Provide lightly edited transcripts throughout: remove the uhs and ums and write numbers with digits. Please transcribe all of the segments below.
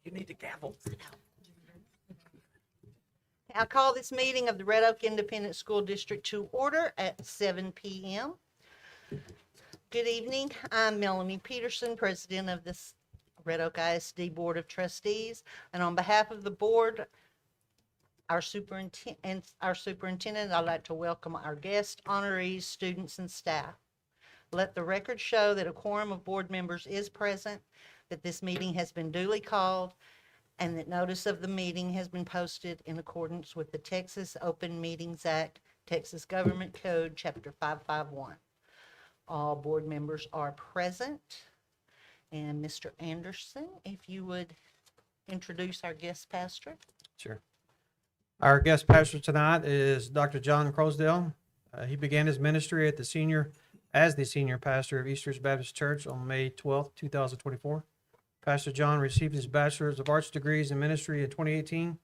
You need to gavel. I call this meeting of the Red Oak Independent School District to order at 7 p.m. Good evening. I'm Melanie Peterson, President of this Red Oak ISD Board of Trustees. And on behalf of the board, our superintendent, I'd like to welcome our guests, honorees, students, and staff. Let the record show that a quorum of board members is present, that this meeting has been duly called, and that notice of the meeting has been posted in accordance with the Texas Open Meetings Act, Texas Government Code, Chapter 551. All board members are present. And Mr. Anderson, if you would introduce our guest pastor. Sure. Our guest pastor tonight is Dr. John Crosdale. He began his ministry as the senior pastor of Eastridge Baptist Church on May 12th, 2024. Pastor John received his Bachelor's of Arts degrees in ministry in 2018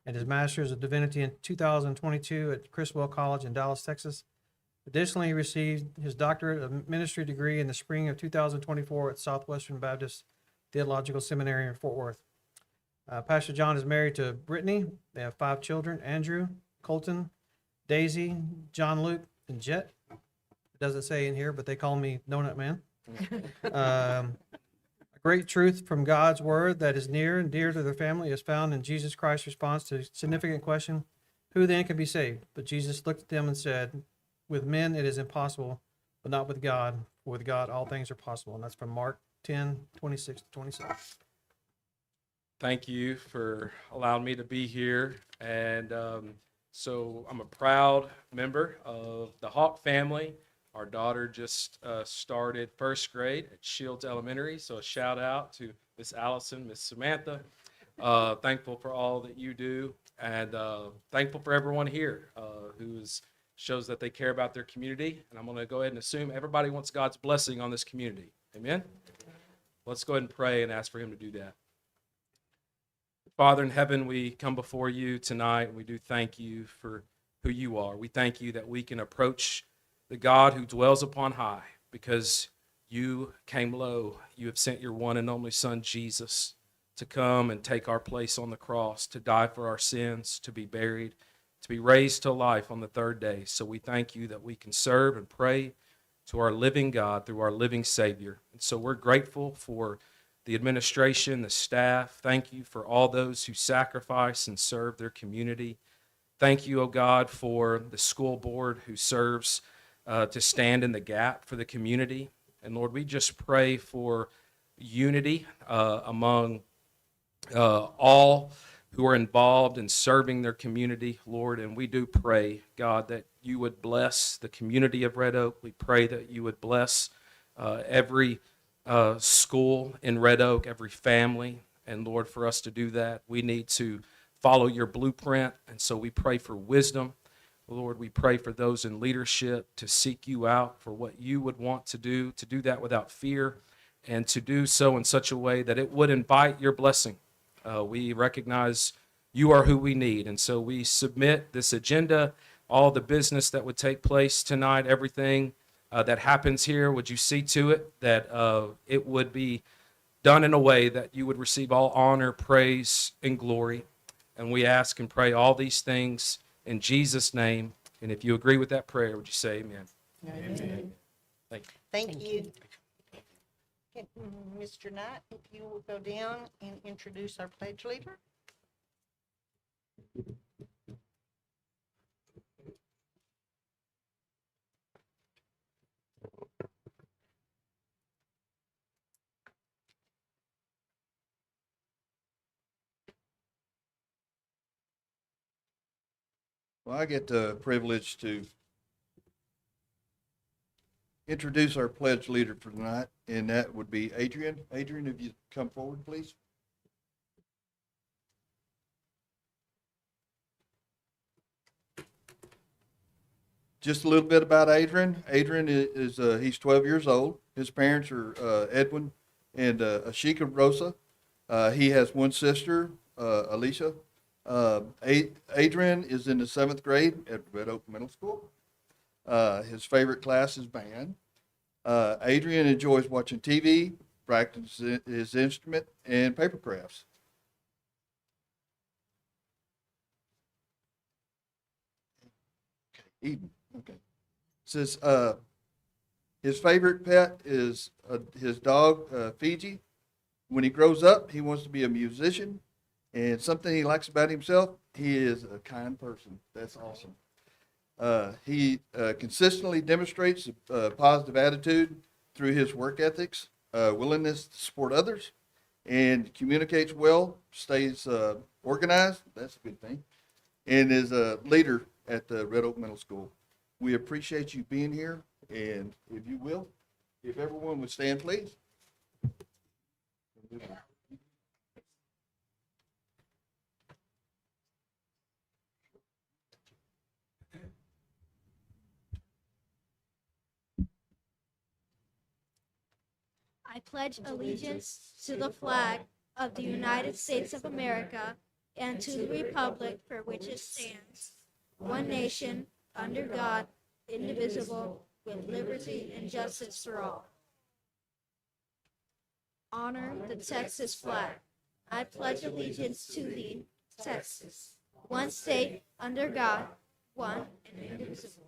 and his Master's of Divinity in 2022 at Criswell College in Dallas, Texas. Additionally, he received his Doctorate of Ministry degree in the spring of 2024 at Southwestern Baptist Theological Seminary in Fort Worth. Pastor John is married to Brittany. They have 5 children: Andrew, Colton, Daisy, John Luke, and Jet. It doesn't say in here, but they call me Donut Man. A great truth from God's word that is near and dear to their family is found in Jesus Christ's response to a significant question: who then can be saved? But Jesus looked at them and said, with men it is impossible, but not with God. For with God all things are possible. And that's from Mark 10:26-27. Thank you for allowing me to be here. And so I'm a proud member of the Hawk family. Our daughter just started first grade at Shields Elementary. So a shout out to Miss Allison, Miss Samantha. Thankful for all that you do, and thankful for everyone here who shows that they care about their community. And I'm going to go ahead and assume everybody wants God's blessing on this community. Amen? Let's go ahead and pray and ask for him to do that. Father in heaven, we come before you tonight, and we do thank you for who you are. We thank you that we can approach the God who dwells upon high because you came low. You have sent your one and only Son, Jesus, to come and take our place on the cross, to die for our sins, to be buried, to be raised to life on the third day. So we thank you that we can serve and pray to our living God through our living Savior. And so we're grateful for the administration, the staff. Thank you for all those who sacrifice and serve their community. Thank you, oh God, for the school board who serves to stand in the gap for the community. And Lord, we just pray for unity among all who are involved in serving their community, Lord. And we do pray, God, that you would bless the community of Red Oak. We pray that you would bless every school in Red Oak, every family. And Lord, for us to do that, we need to follow your blueprint. And so we pray for wisdom. Lord, we pray for those in leadership to seek you out for what you would want to do that without fear, and to do so in such a way that it would invite your blessing. We recognize you are who we need. And so we submit this agenda, all the business that would take place tonight, everything that happens here. Would you see to it that it would be done in a way that you would receive all honor, praise, and glory. And we ask and pray all these things in Jesus' name. And if you agree with that prayer, would you say amen? Amen. Thank you. Thank you. Okay, Mr. Knight, if you will go down and introduce our pledge leader. Well, I get the privilege to introduce our pledge leader for tonight, and that would be Adrian. Adrian, if you come forward, please. Just a little bit about Adrian. Adrian is he's 12 years old. His parents are Edwin and Ashika Rosa. He has one sister, Alicia. Adrian is in the 7th grade at Red Oak Middle School. His favorite class is band. Adrian enjoys watching TV, practicing his instrument, and paper crafts. Eden. Okay. Says his favorite pet is his dog Fiji. When he grows up, he wants to be a musician, and something he likes about himself, he is a kind person. That's awesome. He consistently demonstrates a positive attitude through his work ethics, willingness to support others, and communicates well, stays organized. That's a good thing, and is a leader at the Red Oak Middle School. We appreciate you being here, and if you will, if everyone would stand, please. I pledge allegiance to the flag of the United States of America and to the republic for which it stands, one nation, under God, indivisible, with liberty and justice for all. Honor the Texas flag. I pledge allegiance to thee, Texas, one state, under God, one and indivisible.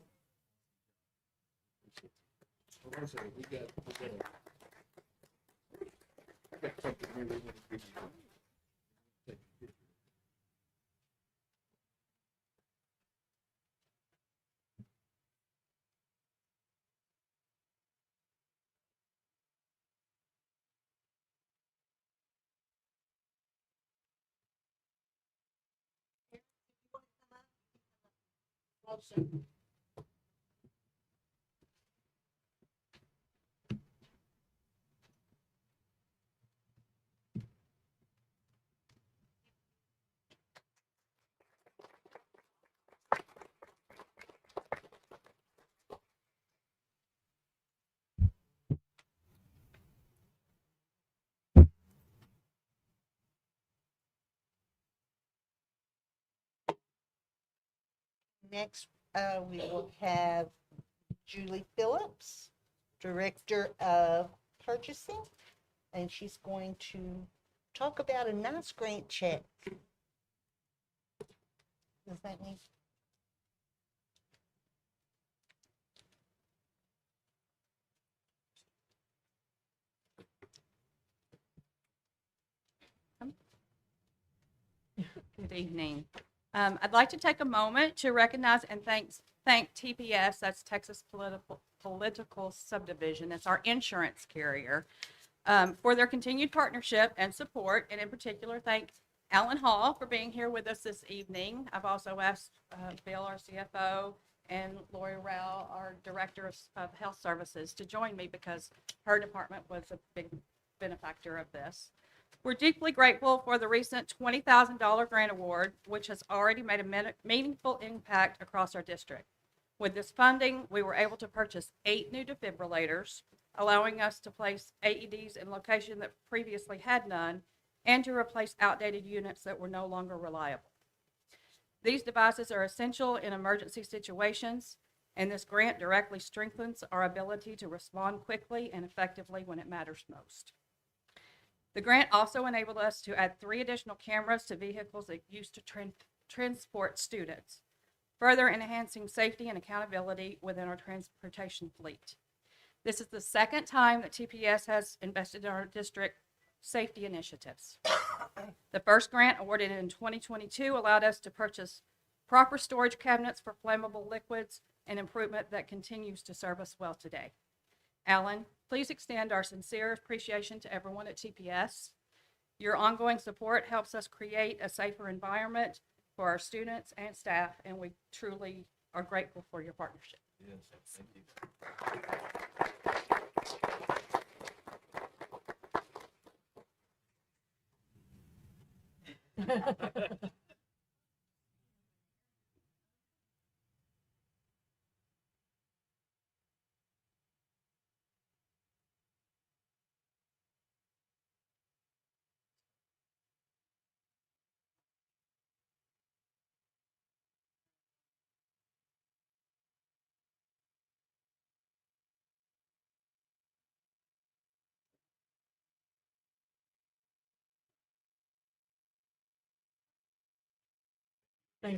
Next, we will have Julie Phillips, Director of Purchasing, and she's going to talk about a nice grant check. Does that mean? Good evening. I'd like to take a moment to recognize and thank TPS, that's Texas Political Subdivision, that's our insurance carrier, for their continued partnership and support, and in particular, thank Alan Hall for being here with us this evening. I've also asked Bill, our CFO, and Lori Rao, our Director of Health Services, to join me because her department was a big benefactor of this. We're deeply grateful for the recent $20,000 grant award, which has already made a meaningful impact across our district. With this funding, we were able to purchase 8 new defibrillators, allowing us to place AEDs in locations that previously had none, and to replace outdated units that were no longer reliable. These devices are essential in emergency situations, and this grant directly strengthens our ability to respond quickly and effectively when it matters most. The grant also enabled us to add 3 additional cameras to vehicles that used to transport students, further enhancing safety and accountability within our transportation fleet. This is the second time that TPS has invested in our district safety initiatives. The first grant, awarded in 2022, allowed us to purchase proper storage cabinets for flammable liquids, an improvement that continues to serve us well today. Alan, please extend our sincere appreciation to everyone at TPS. Your ongoing support helps us create a safer environment for our students and staff, and we truly are grateful for your partnership. Yes, thank you.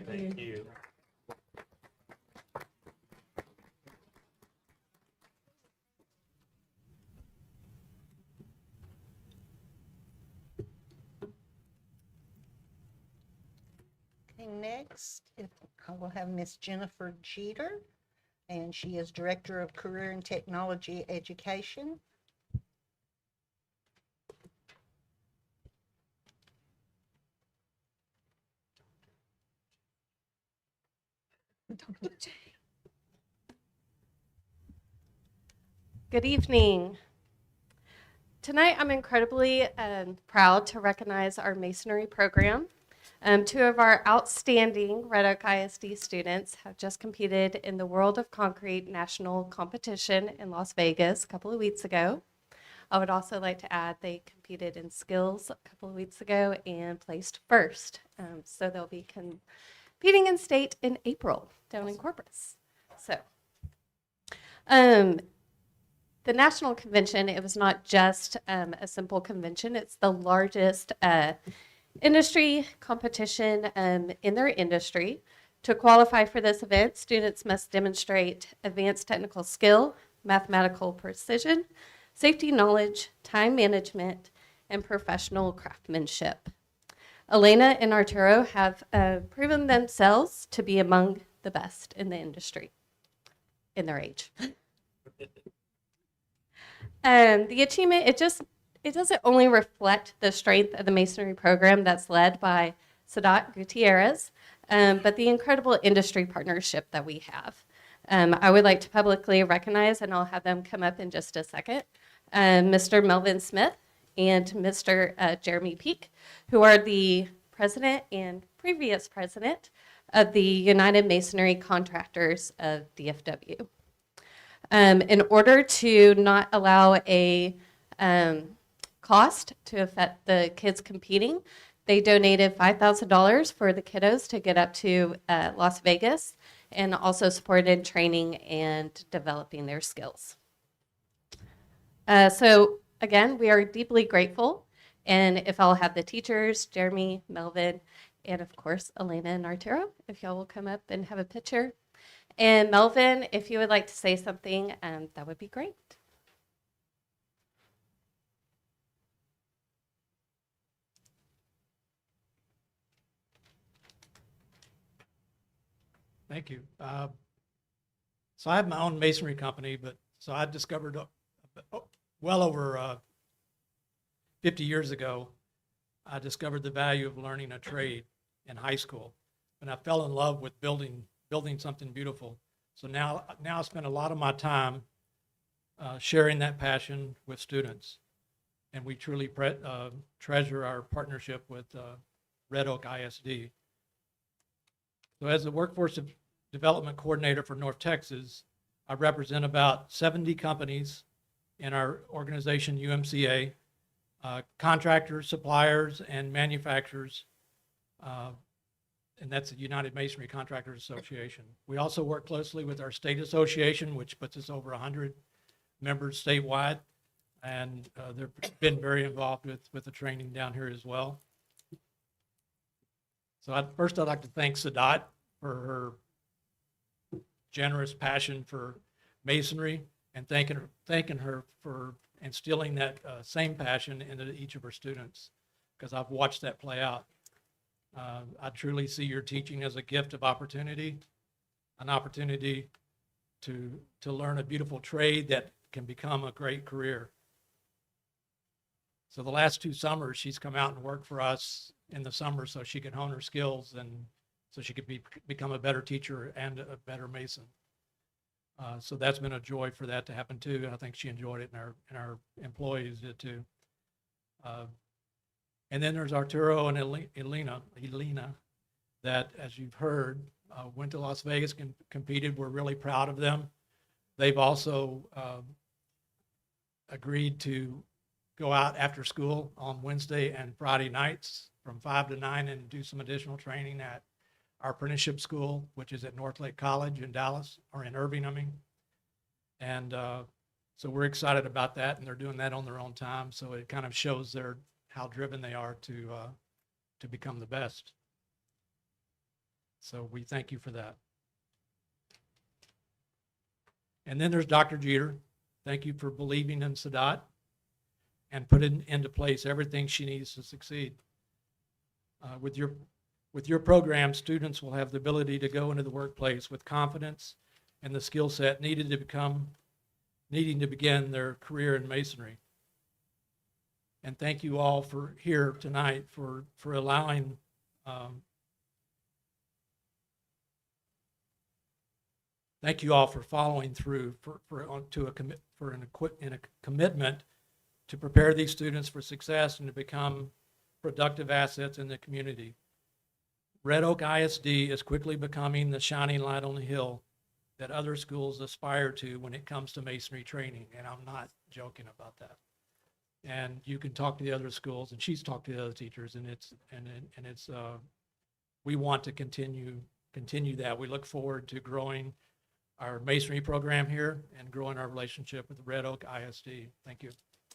Thank you. Okay, next, I will have Miss Jennifer Jeter, and she is Director of Career and Technology Education. Good evening. Tonight, I'm incredibly proud to recognize our Masonry program. Two of our outstanding Red Oak ISD students have just competed in the World of Concrete National Competition in Las Vegas a couple of weeks ago. I would also like to add they competed in skills a couple of weeks ago and placed first. So they'll be competing in state in April down in Corpus. So, the national convention, it was not just a simple convention. It's the largest industry competition in their industry. To qualify for this event, students must demonstrate advanced technical skill, mathematical precision, safety knowledge, time management, and professional craftsmanship. Elena and Arturo have proven themselves to be among the best in the industry in their age. The achievement, it doesn't only reflect the strength of the Masonry program that's led by Sadat Gutierrez, but the incredible industry partnership that we have. I would like to publicly recognize, and I'll have them come up in just a second, Mr. Melvin Smith and Mr. Jeremy Peak, who are the president and previous president of the United Masonry Contractors of DFW. In order to not allow a cost to affect the kids competing, they donated $5,000 for the kiddos to get up to Las Vegas, and also supported training and developing their skills. So again, we are deeply grateful, and if I'll have the teachers, Jeremy, Melvin, and of course Elena and Arturo, if y'all will come up and have a picture. And Melvin, if you would like to say something, that would be great. Thank you. So I have my own masonry company, so I discovered well over 50 years ago, I discovered the value of learning a trade in high school. And I fell in love with building something beautiful. So now I spend a lot of my time sharing that passion with students. And we truly treasure our partnership with Red Oak ISD. So as the Workforce Development Coordinator for North Texas, I represent about 70 companies in our organization, UMCA, contractors, suppliers, and manufacturers, and that's the United Masonry Contractors Association. We also work closely with our state association, which puts us over 100 members statewide, and they've been very involved with the training down here as well. So first I'd like to thank Sadat for her generous passion for masonry, and thanking her for instilling that same passion into each of her students, because I've watched that play out. I truly see your teaching as a gift of opportunity, an opportunity to learn a beautiful trade that can become a great career. So the last 2 summers, she's come out and worked for us in the summer so she can hone her skills and so she could become a better teacher and a better mason. So that's been a joy for that to happen too. And I think she enjoyed it, and our employees did too. And then there's Arturo and Elena, that, as you've heard, went to Las Vegas and competed. We're really proud of them. They've also agreed to go out after school on Wednesday and Friday nights from 5 to 9 and do some additional training at our apprenticeship school, which is at Northlake College in Dallas, or in Irving, I mean. And so we're excited about that, and they're doing that on their own time. So it kind of shows how driven they are to become the best. So we thank you for that. And then there's Dr. Jeter. Thank you for believing in Sadat and putting into place everything she needs to succeed. With With your program, students will have the ability to go into the workplace with confidence and the skill set needing to begin their career in masonry. And thank you all for here tonight for allowing thank you all for following through in a commitment to prepare these students for success and to become productive assets in the community. Red Oak ISD is quickly becoming the shining light on the hill that other schools aspire to when it comes to masonry training, and I'm not joking about that. And you can talk to the other schools, and she's talked to the other teachers, and it's we want to continue that. We look forward to growing our masonry program here and growing our relationship with Red Oak ISD. Thank you.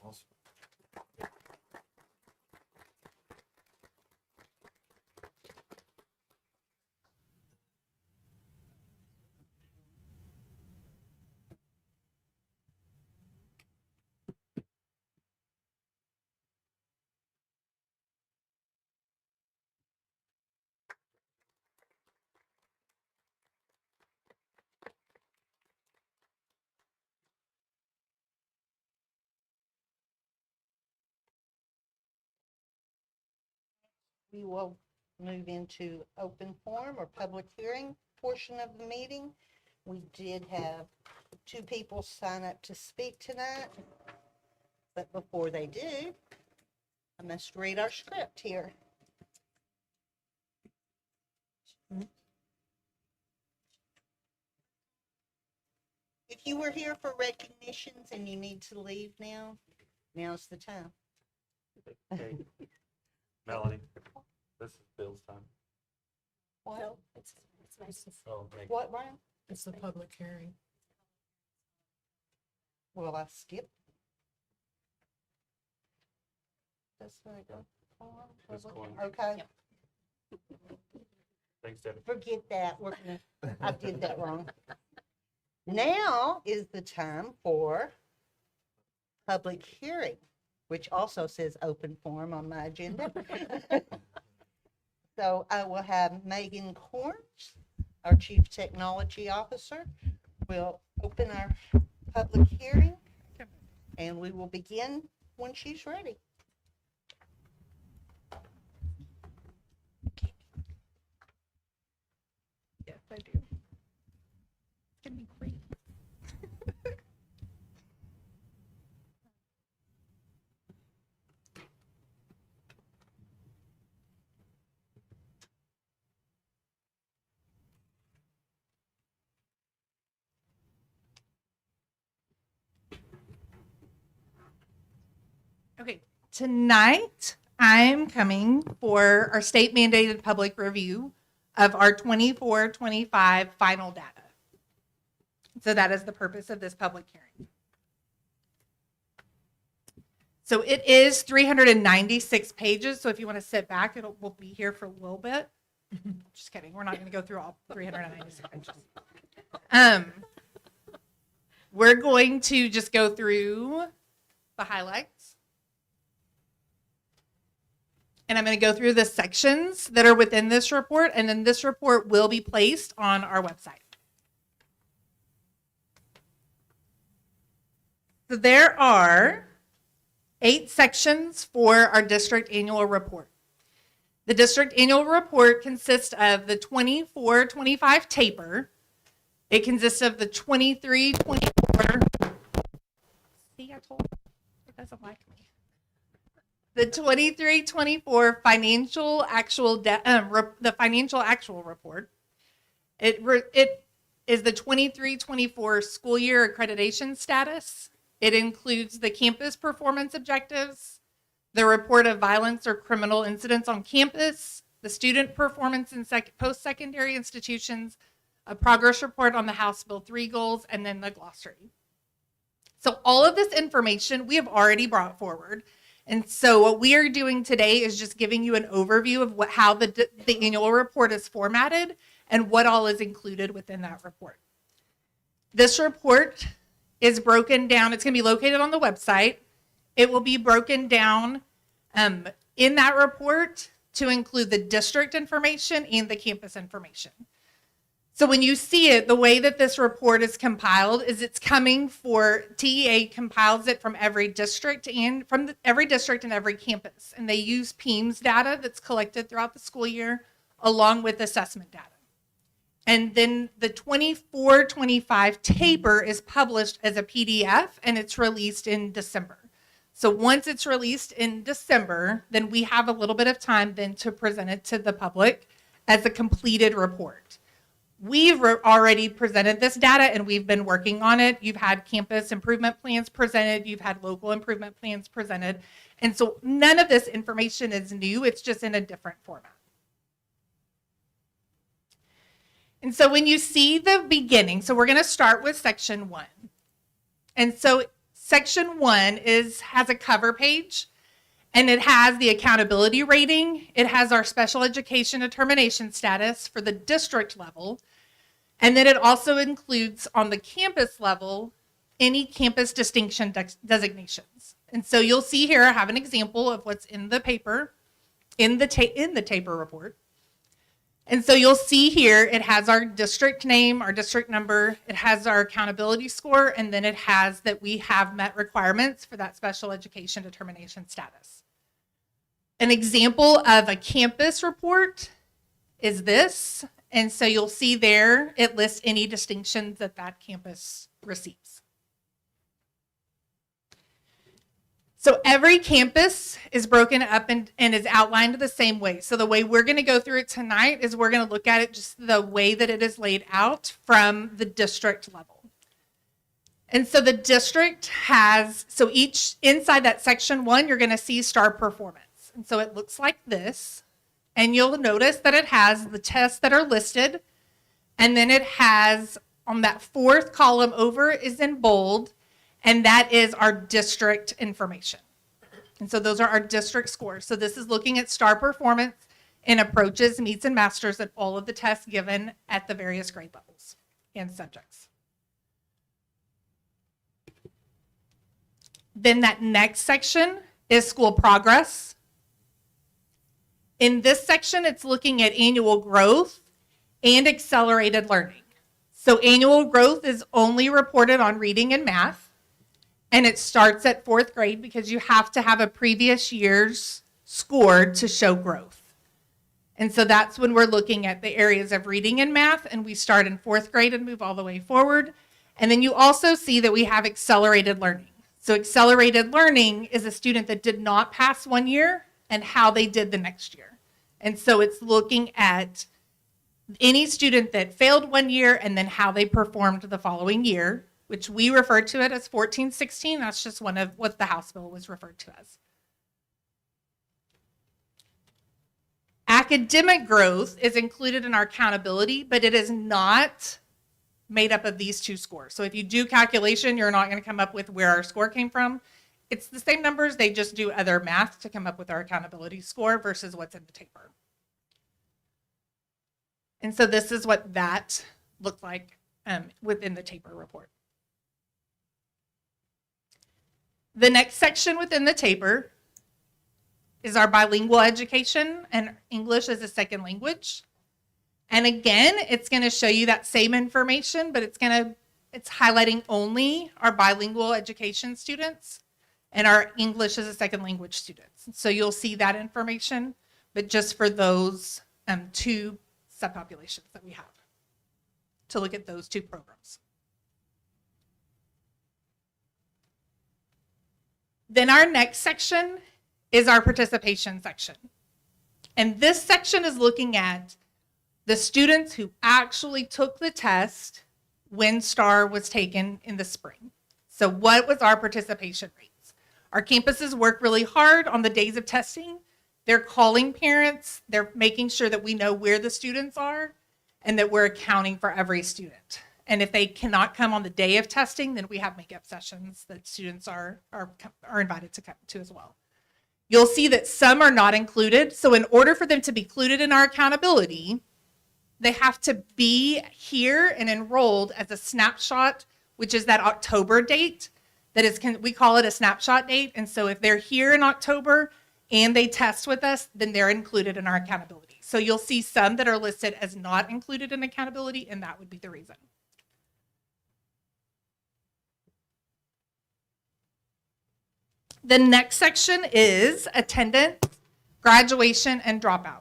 Awesome. We will move into open forum or public hearing portion of the meeting. We did have 2 people sign up to speak tonight, but before they do, I must read our script here. If you were here for recognitions and you need to leave now, now's the time. Okay. Melanie, this is Bill's time. What? Oh, thank you. What, Brian? It's the public hearing. Will I skip? That's where I go. It's going- Okay, Thanks, Debbie. forget that. I did that wrong. Now is the time for public hearing, which also says open forum on my agenda. So I will have Megan Corns, our Chief Technology Officer, will open our public hearing, and we will begin when she's ready. Yes, I do. It's gonna be great. Okay, tonight I'm coming for our state mandated public review of our 24-25 final data. So that is the purpose of this public hearing. So it is 396 pages. So if you want to sit back, we'll be here for a little bit. Just kidding. We're not going to go through all 396 pages. We're going to just go through the highlights. And I'm going to go through the sections that are within this report, and then this report will be placed on our website. So there are 8 sections for our district annual report. The district annual report consists of the 24-25 taper. It consists of the 23-24. See, I told you, it doesn't like me. The 23-24 financial actual the financial actual report. It is the 23-24 school year accreditation status. It includes the campus performance objectives, the report of violence or criminal incidents on campus, the student performance in post-secondary institutions, a progress report on the House Bill 3 goals, and then the glossary. So all of this information we have already brought forward. And so what we are doing today is just giving you an overview of how the annual report is formatted and what all is included within that report. This report is broken down. It's going to be located on the website. It will be broken down in that report. to include the district information and the campus information. So when you see it, the way that this report is compiled is it's coming for TEA compiles it from every district and every district and every campus. And they use PEMS data that's collected throughout the school year along with assessment data. And then the 24-25 taper is published as a PDF and it's released in December. So once it's released in December, then we have a little bit of time then to present it to the public as a completed report. We've already presented this data and we've been working on it. You've had campus improvement plans presented. You've had local improvement plans presented. And so none of this information is new. It's just in a different format. And so when you see the beginning, so we're going to start with section 1. And so section 1 has a cover page and it has the accountability rating. It has our special education determination status for the district level. And then it also includes on the campus level, any campus distinction designations. And so you'll see here, I have an example of what's in the paper, in the taper report. And so you'll see here, it has our district name, our district number, it has our accountability score, and then it has that we have met requirements for that special education determination status. An example of a campus report is this. And so you'll see there, it lists any distinctions that that campus receives. So every campus is broken up and is outlined the same way. So the way we're going to go through it tonight is we're going to look at it just the way that it is laid out from the district level. And so the district has, so each, inside that section 1, you're going to see star performance. And so it looks like this. And you'll notice that it has the tests that are listed. And then it has, on that 4th column over is in bold. And that is our district information. And so those are our district scores. So this is looking at star performance in approaches, meets, and masters at all of the tests given at the various grade levels and subjects. Then that next section is school progress. In this section, it's looking at annual growth and accelerated learning. So annual growth is only reported on reading and math. And it starts at 4th grade because you have to have a previous year's score to show growth. And so that's when we're looking at the areas of reading and math, and we start in 4th grade and move all the way forward. And then you also see that we have accelerated learning. So accelerated learning is a student that did not pass one year and how they did the next year. And so it's looking at any student that failed one year and then how they performed the following year, which we refer to it as 1416. That's just one of what the House bill was referred to as. Academic growth is included in our accountability, but it is not made up of these two scores. So if you do calculation, you're not going to come up with where our score came from. It's the same numbers, they just do other math to come up with our accountability score versus what's in the taper. And so this is what that looked like within the taper report. The next section within the taper is our bilingual education and English as a second language. And again, it's going to show you that same information, but it's highlighting only our bilingual education students and our English as a second language students. So you'll see that information, but just for those 2 subpopulations that we have to look at those 2 programs. Then our next section is our participation section. And this section is looking at the students who actually took the test when STAR was taken in the spring. So what was our participation rates? Our campuses work really hard on the days of testing. They're calling parents. They're making sure that we know where the students are and that we're accounting for every student. And if they cannot come on the day of testing, then we have makeup sessions that students are invited to come to as well. You'll see that some are not included. So in order for them to be included in our accountability, they have to be here and enrolled as a snapshot, which is that October date. That is, we call it a snapshot date. And so if they're here in October and they test with us, then they're included in our accountability. So you'll see some that are listed as not included in accountability, and that would be the reason. The next section is attendance, graduation, and dropout.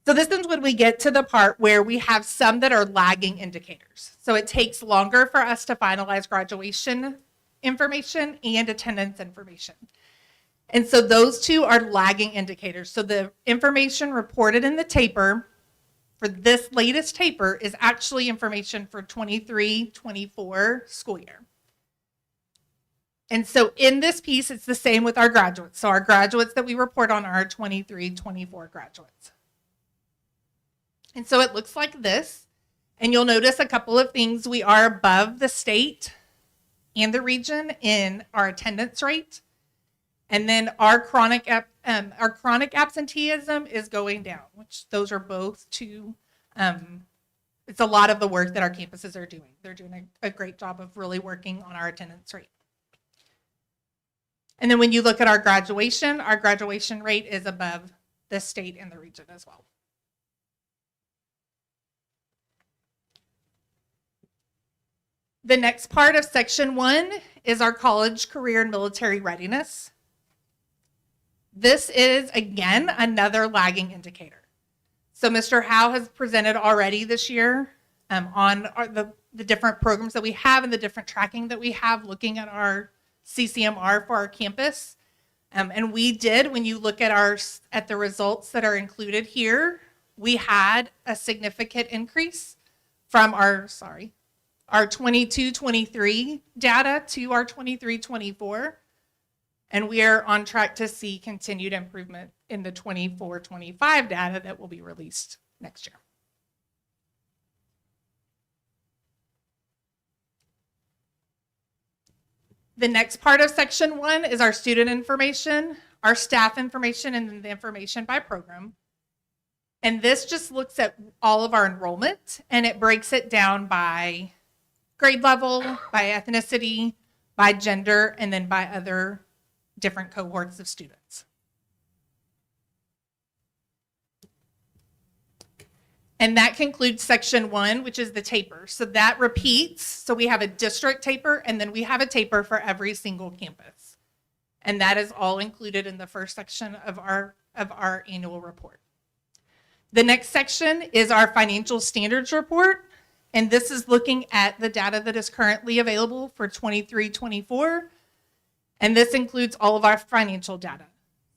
So this is when we get to the part where we have some that are lagging indicators. So it takes longer for us to finalize graduation information and attendance information. And so those two are lagging indicators. So the information reported in the taper for this latest taper is actually information for 23-24 school year. And so in this piece, it's the same with our graduates. So our graduates that we report on are 23-24 graduates. And so it looks like this. And you'll notice a couple of things. We are above the state and the region in our attendance rate. And then our chronic absenteeism is going down, which those are both two. It's a lot of the work that our campuses are doing. They're doing a great job of really working on our attendance rate. And then when you look at our graduation rate is above the state and the region as well. The next part of section 1 is our college, career, and military readiness. This is, again, another lagging indicator. So Mr. Howe has presented already this year on the different programs that we have and the different tracking that we have looking at our CCMR for our campus. And we did, when you look at the results that are included here, we had a significant increase from our 22-23 data to our 23-24. And we are on track to see continued improvement in the 24-25 data that will be released next year. The next part of section 1 is our student information, our staff information, and then the information by program. And this just looks at all of our enrollment, and it breaks it down by grade level, by ethnicity, by gender, and then by other different cohorts of students. And that concludes section 1, which is the taper. So that repeats. So we have a district taper, and then we have a taper for every single campus. And that is all included in the first section of our annual report. The next section is our financial standards report. And this is looking at the data that is currently available for 23-24. And this includes all of our financial data.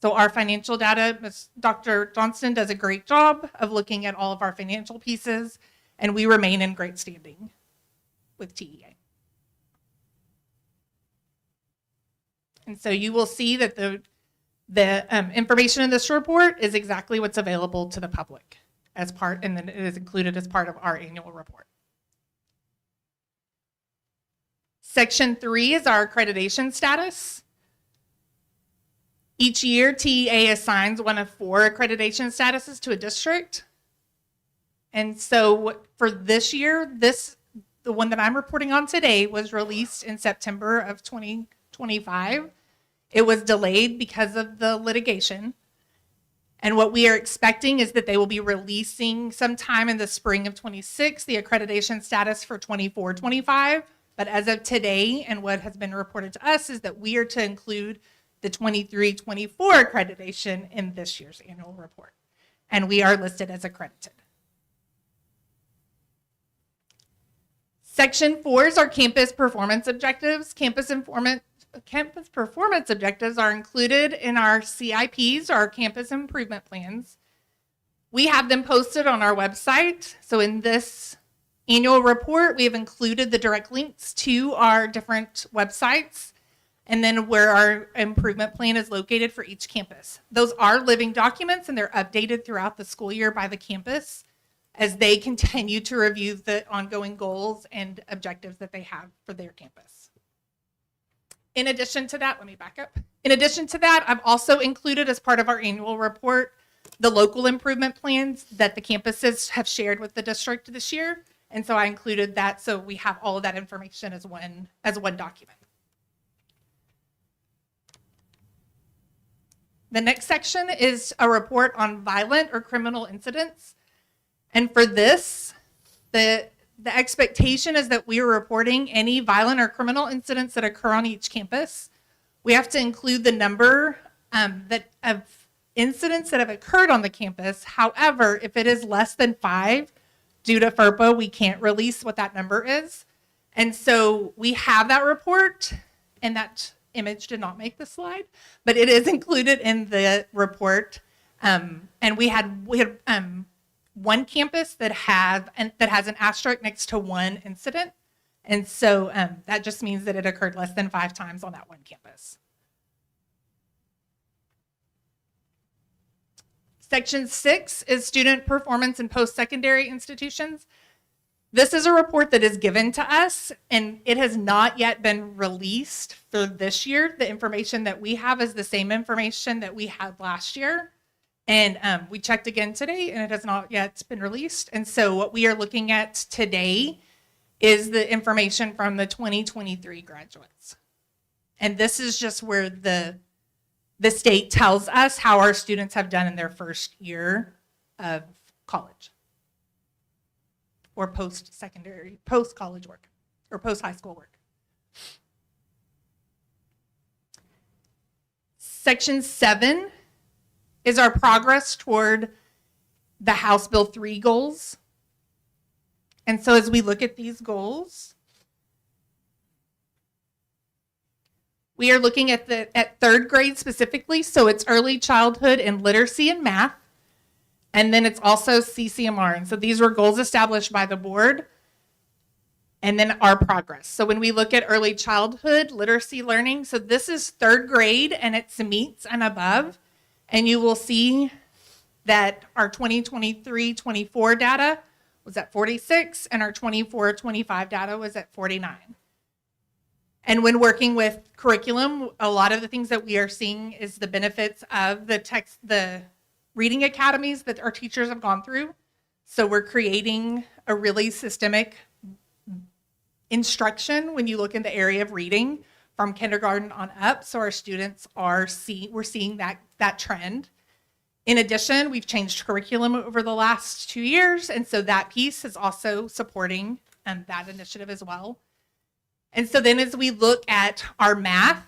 So our financial data, Dr. Johnston does a great job of looking at all of our financial pieces, and we remain in great standing with TEA. And so you will see that the information in this report is exactly what's available to the public as part, and then it is included as part of our annual report. Section 3 is our accreditation status. Each year, TEA assigns one of 4 accreditation statuses to a district. And so for this year, the one that I'm reporting on today was released in September of 2025. It was delayed because of the litigation. And what we are expecting is that they will be releasing sometime in the spring of 26 the accreditation status for 24-25. But as of today, and what has been reported to us, is that we are to include the 23-24 accreditation in this year's annual report. And we are listed as accredited. Section 4 is our campus performance objectives. Campus performance objectives are included in our CIPs, our campus improvement plans. We have them posted on our website. So in this annual report, we have included the direct links to our different websites and then where our improvement plan is located for each campus. Those are living documents, and they're updated throughout the school year by the campus as they continue to review the ongoing goals and objectives that they have for their campus. In addition to that, let me back up. In addition to that, I've also included as part of our annual report the local improvement plans that the campuses have shared with the district this year. And so I included that so we have all of that information as one document. The next section is a report on violent or criminal incidents. And for this, the expectation is that we are reporting any violent or criminal incidents that occur on each campus. We have to include the number of incidents that have occurred on the campus. However, if it is less than 5, due to FERPA, we can't release what that number is. And so we have that report, and that image did not make the slide, but it is included in the report. And we had one campus that has an asterisk next to one incident. And so that just means that it occurred less than 5 times on that one campus. Section 6 is student performance in post-secondary institutions. This is a report that is given to us, and it has not yet been released for this year. The information that we have is the same information that we had last year. And we checked again today, and it has not yet been released. And so what we are looking at today is the information from the 2023 graduates. And this is just where the state tells us how our students have done in their first year of college or post-secondary, post-college work, or post-high school work. Section 7 is our progress toward the House Bill 3 goals. And so as we look at these goals, we are looking at third grade specifically, so it's early childhood and literacy and math. And then it's also CCMR. And so these were goals established by the board, and then our progress. So when we look at early childhood literacy learning, so this is third grade and it's meets and above. And you will see that our 2023-24 data was at 46, and our 24-25 data was at 49. And when working with curriculum, a lot of the things that we are seeing is the benefits of the reading academies that our teachers have gone through. So we're creating a really systemic instruction when you look in the area of reading from kindergarten on up. So our students we're seeing that trend. In addition, we've changed curriculum over the last 2 years. And so that piece is also supporting that initiative as well. And so then as we look at our math,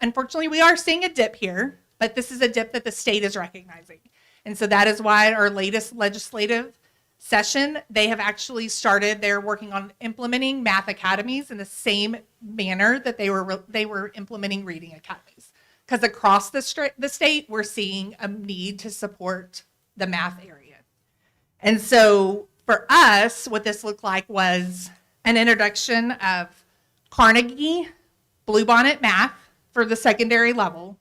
unfortunately, we are seeing a dip here, but this is a dip that the state is recognizing. And so that is why our latest legislative session, they have actually started, they're working on implementing math academies in the same manner that they were implementing reading academies. Because across the state, we're seeing a need to support the math area. And so for us, what this looked like was an introduction of Carnegie Bluebonnet math for the secondary level.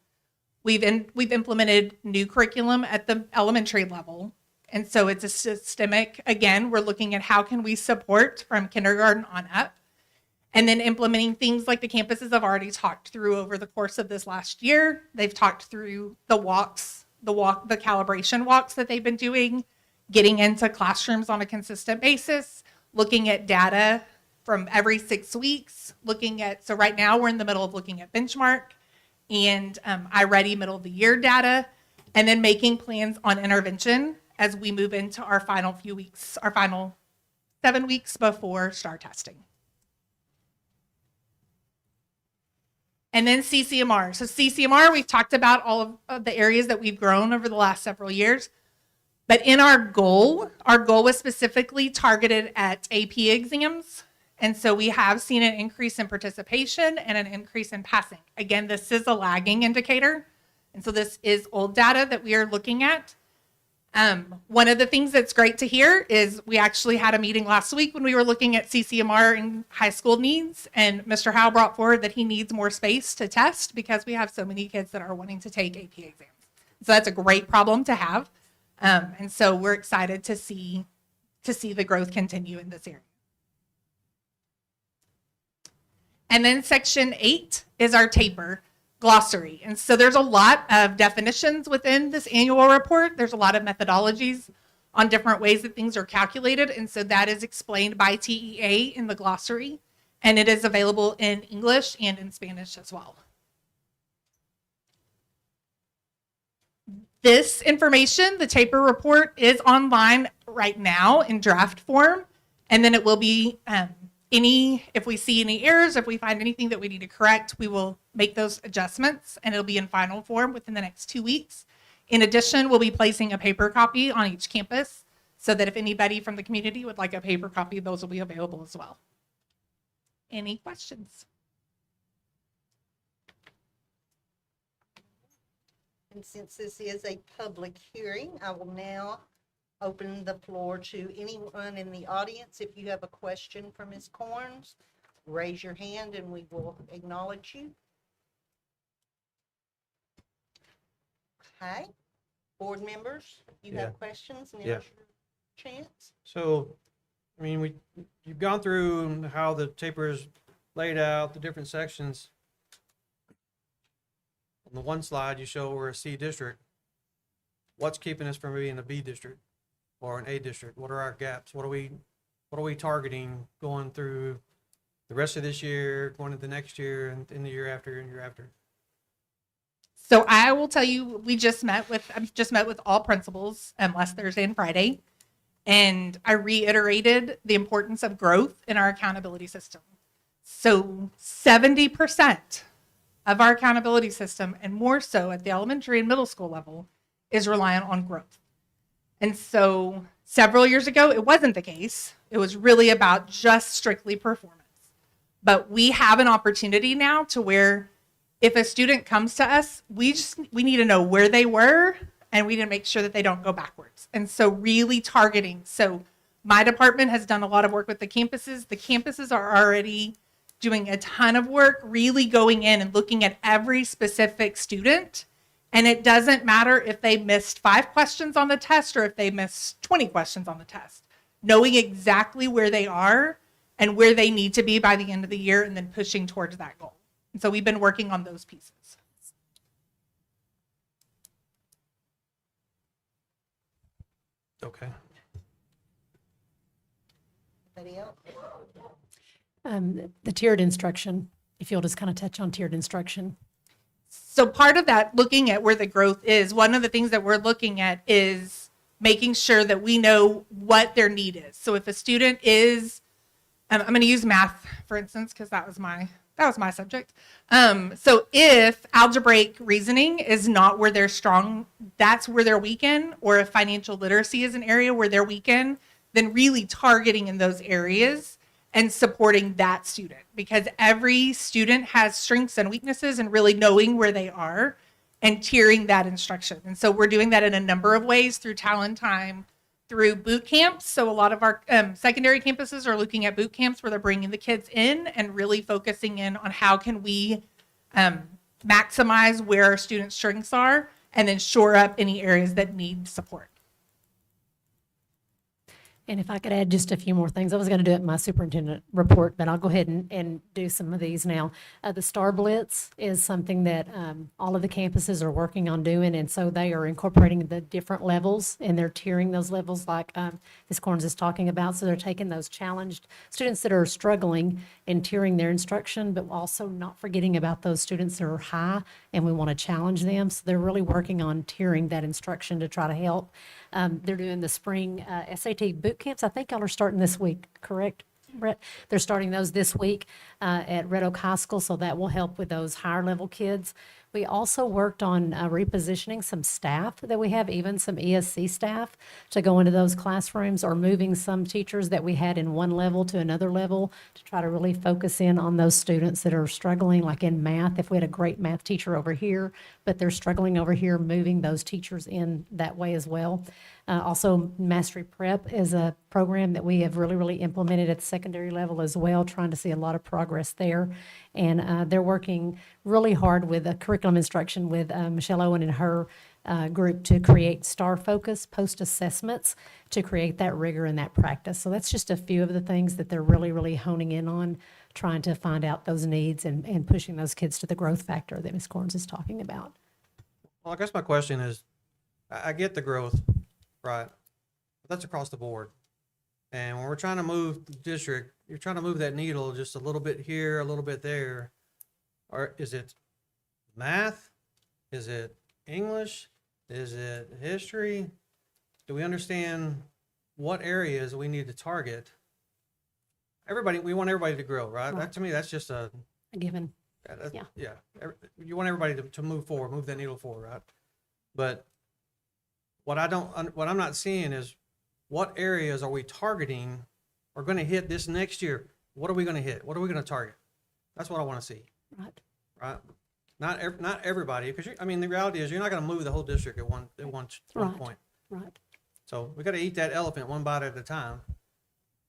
We've implemented new curriculum at the elementary level. And so it's a systemic, again, we're looking at how can we support from kindergarten on up. And then implementing things like the campuses I've already talked through over the course of this last year. They've talked through the calibration walks that they've been doing, getting into classrooms on a consistent basis, looking at data from every 6 weeks, so right now we're in the middle of looking at benchmark and iReady middle of the year data, and then making plans on intervention as we move into our final 7 weeks before STAR testing. And then CCMR. So CCMR, we've talked about all of the areas that we've grown over the last several years. But in our goal was specifically targeted at AP exams. And so we have seen an increase in participation and an increase in passing. Again, this is a lagging indicator. And so this is old data that we are looking at. One of the things that's great to hear is we actually had a meeting last week when we were looking at CCMR and high school needs, and Mr. Howe brought forward that he needs more space to test because we have so many kids that are wanting to take AP exams. So that's a great problem to have. And so we're excited to see the growth continue in this area. And then section 8 is our taper glossary. And so there's a lot of definitions within this annual report. There's a lot of methodologies on different ways that things are calculated. And so that is explained by TEA in the glossary. And it is available in English and in Spanish as well. This information, the taper report, is online right now in draft form, and then it will be if we see any errors, if we find anything that we need to correct, we will make those adjustments, and it'll be in final form within the next 2 weeks. In addition, we'll be placing a paper copy on each campus so that if anybody from the community would like a paper copy, those will be available as well. Any questions? And since this is a public hearing, I will now open the floor to anyone in the audience. If you have a question for Ms. Corns, raise your hand and we will acknowledge you. Okay. Board members, you Yeah. have questions? Now's Yeah. your chance. So, I mean, you've gone through how the taper is laid out, the different sections. On the one slide, you show we're a C district. What's keeping us from being a B district or an A district? What are our gaps? What are we targeting going through the rest of this year, going into the next year, and in the year after and year after? So I will tell you, I've just met with all principals last Thursday and Friday, and I reiterated the importance of growth in our accountability system. So 70% of our accountability system, and more so at the elementary and middle school level, is reliant on growth. And so several years ago, it wasn't the case. It was really about just strictly performance. But we have an opportunity now to where if a student comes to us, we need to know where they were, and we need to make sure that they don't go backwards. And so really targeting. So my department has done a lot of work with the campuses. The campuses are already doing a ton of work, really going in and looking at every specific student. And it doesn't matter if they missed 5 questions on the test or if they missed 20 questions on the test. Knowing exactly where they are and where they need to be by the end of the year, and then pushing towards that goal. And so we've been working on those pieces. Okay. Anybody else? The tiered instruction, if you'll just kind of touch on tiered instruction. So part of that, looking at where the growth is, one of the things that we're looking at is making sure that we know what their need is. So if a student is, I'm going to use math, for instance, because that was my subject. So if algebraic reasoning is not where they're strong, that's where they're weak in, or if financial literacy is an area where they're weak in, then really targeting in those areas and supporting that student, because every student has strengths and weaknesses, and really knowing where they are and tiering that instruction. And so we're doing that in a number of ways through Talent Time, through boot camps. So a lot of our secondary campuses are looking at boot camps where they're bringing the kids in and really focusing in on how can we maximize where our students' strengths are, and then shore up any areas that need support. And if I could add just a few more things, I was going to do it in my superintendent report, but I'll go ahead and do some of these now. The Star Blitz is something that all of the campuses are working on doing, and so they are incorporating the different levels, and they're tiering those levels like Ms. Corns is talking about. So they're taking those challenged students that are struggling and tiering their instruction, but also not forgetting about those students that are high, and we want to challenge them. So they're really working on tiering that instruction to try to help. They're doing the spring SAT boot camps. I think y'all are starting this week, correct, Brett? They're starting those this week at Red Oak High School, so that will help with those higher level kids. We also worked on repositioning some staff that we have, even some ESC staff, to go into those classrooms, or moving some teachers that we had in one level to another level to try to really focus in on those students that are struggling, like in math. If we had a great math teacher over here, but they're struggling over here, moving those teachers in that way as well. Also, Mastery Prep is a program that we have really implemented at the secondary level as well, trying to see a lot of progress there. And they're working really hard with curriculum instruction with Michelle Owen and her group to create STAR focus post-assessments to create that rigor and that practice. So that's just a few of the things that they're really honing in on, trying to find out those needs and pushing those kids to the growth factor that Ms. Corns is talking about. Well, I guess my question is, I get the growth, right? But that's across the board. And when we're trying to move the district, you're trying to move that needle just a little bit here, a little bit there. Or is it math? Is it English? Is it history? Do we understand what areas we need to target? We want everybody to grow, right? Right. That, to me, that's just a, A given. yeah. Yeah. You want everybody to move forward, move that needle forward, right? But what I'm not seeing is what areas are we targeting are going to hit this next year? What are we going to hit? What are we going to target? That's what I want to see, Right. right? Not everybody, because I mean, the reality is you're not going to move the whole district at one Right. point. Right. So we got to eat that elephant one bite at a time.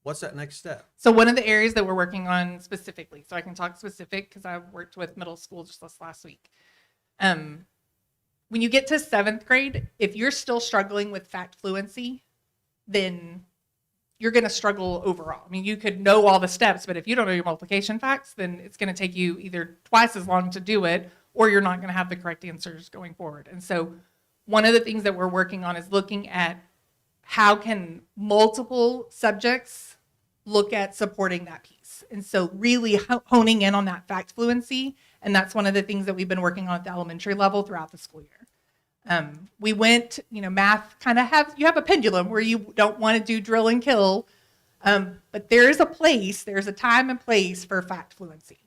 What's that next step? So one of the areas that we're working on specifically, so I can talk specific because I worked with middle school just this last week. When you get to 7th grade, if you're still struggling with fact fluency, then you're going to struggle overall. I mean, you could know all the steps, but if you don't know your multiplication facts, then it's going to take you either twice as long to do it, or you're not going to have the correct answers going forward. And so one of the things that we're working on is looking at how can multiple subjects look at supporting that piece. And so really honing in on that fact fluency. And that's one of the things that we've been working on at the elementary level throughout the school year. We went, math you have a pendulum where you don't want to do drill and kill. But there's a time and place for fact fluency.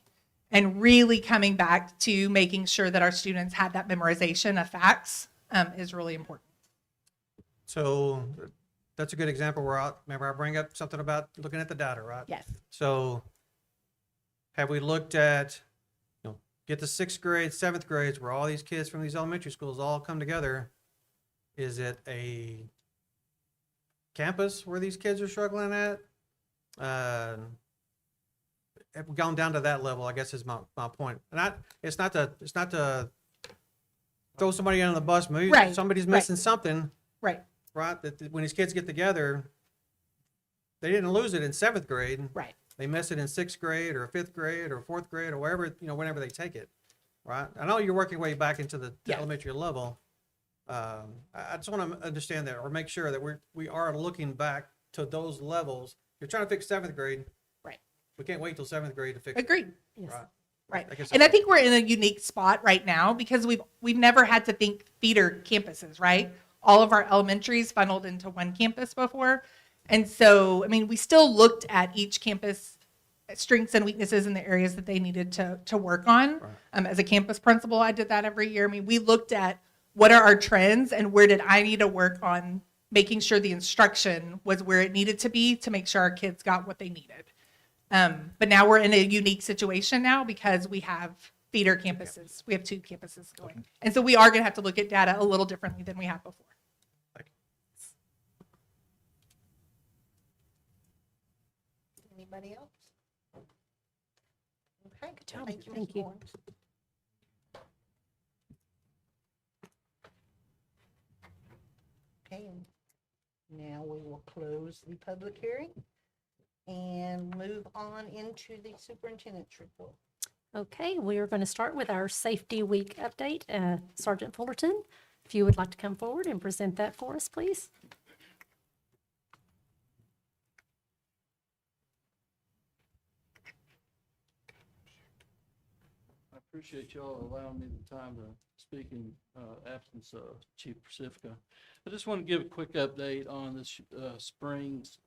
And really coming back to making sure that our students have that memorization of facts is really important. So that's a good example where remember I bring up something about looking at the data, right? Yes. So have we looked at, get the 6th grade, 7th grades where all these kids from these elementary schools all come together? Is it a campus where these kids are struggling at? Have we gone down to that level, I guess is my point. And it's not to throw somebody under the bus. Maybe Right, somebody's right. missing something, Right. right? That when these kids get together, they didn't lose it in 7th grade. Right. They miss it in 6th grade or 5th grade or 4th grade or wherever, whenever they take it, right? I know you're working way back into the Yes. elementary level. I just want to understand that or make sure that we are looking back to those levels. You're trying to fix 7th grade. Right. We can't wait till 7th grade to fix it. Agreed. Yes. Right. Right. I guess And I think we're in a unique spot right now because we've never had to think feeder campuses, right? All of our elementaries funneled into one campus before. And so, I mean, we still looked at each campus strengths and weaknesses in the areas that they needed to work on. Right. As a campus principal, I did that every year. I mean, we looked at what are our trends and where did I need to work on making sure the instruction was where it needed to be to make sure our kids got what they needed. But now we're in a unique situation now because we have feeder campuses. We have 2 campuses going. And so we are going to have to look at data a little differently than we have before. Anybody else? Okay, good job. Thank you, Thank Ms. you. Lawrence. Okay, and now we will close the public hearing and move on into the superintendent's report. Okay, we are going to start with our Safety Week update. Sergeant Fullerton, if you would like to come forward and present that for us, please. I appreciate y'all allowing me the time to speak in absence of Chief Pacifica. I just want to give a quick update on this spring's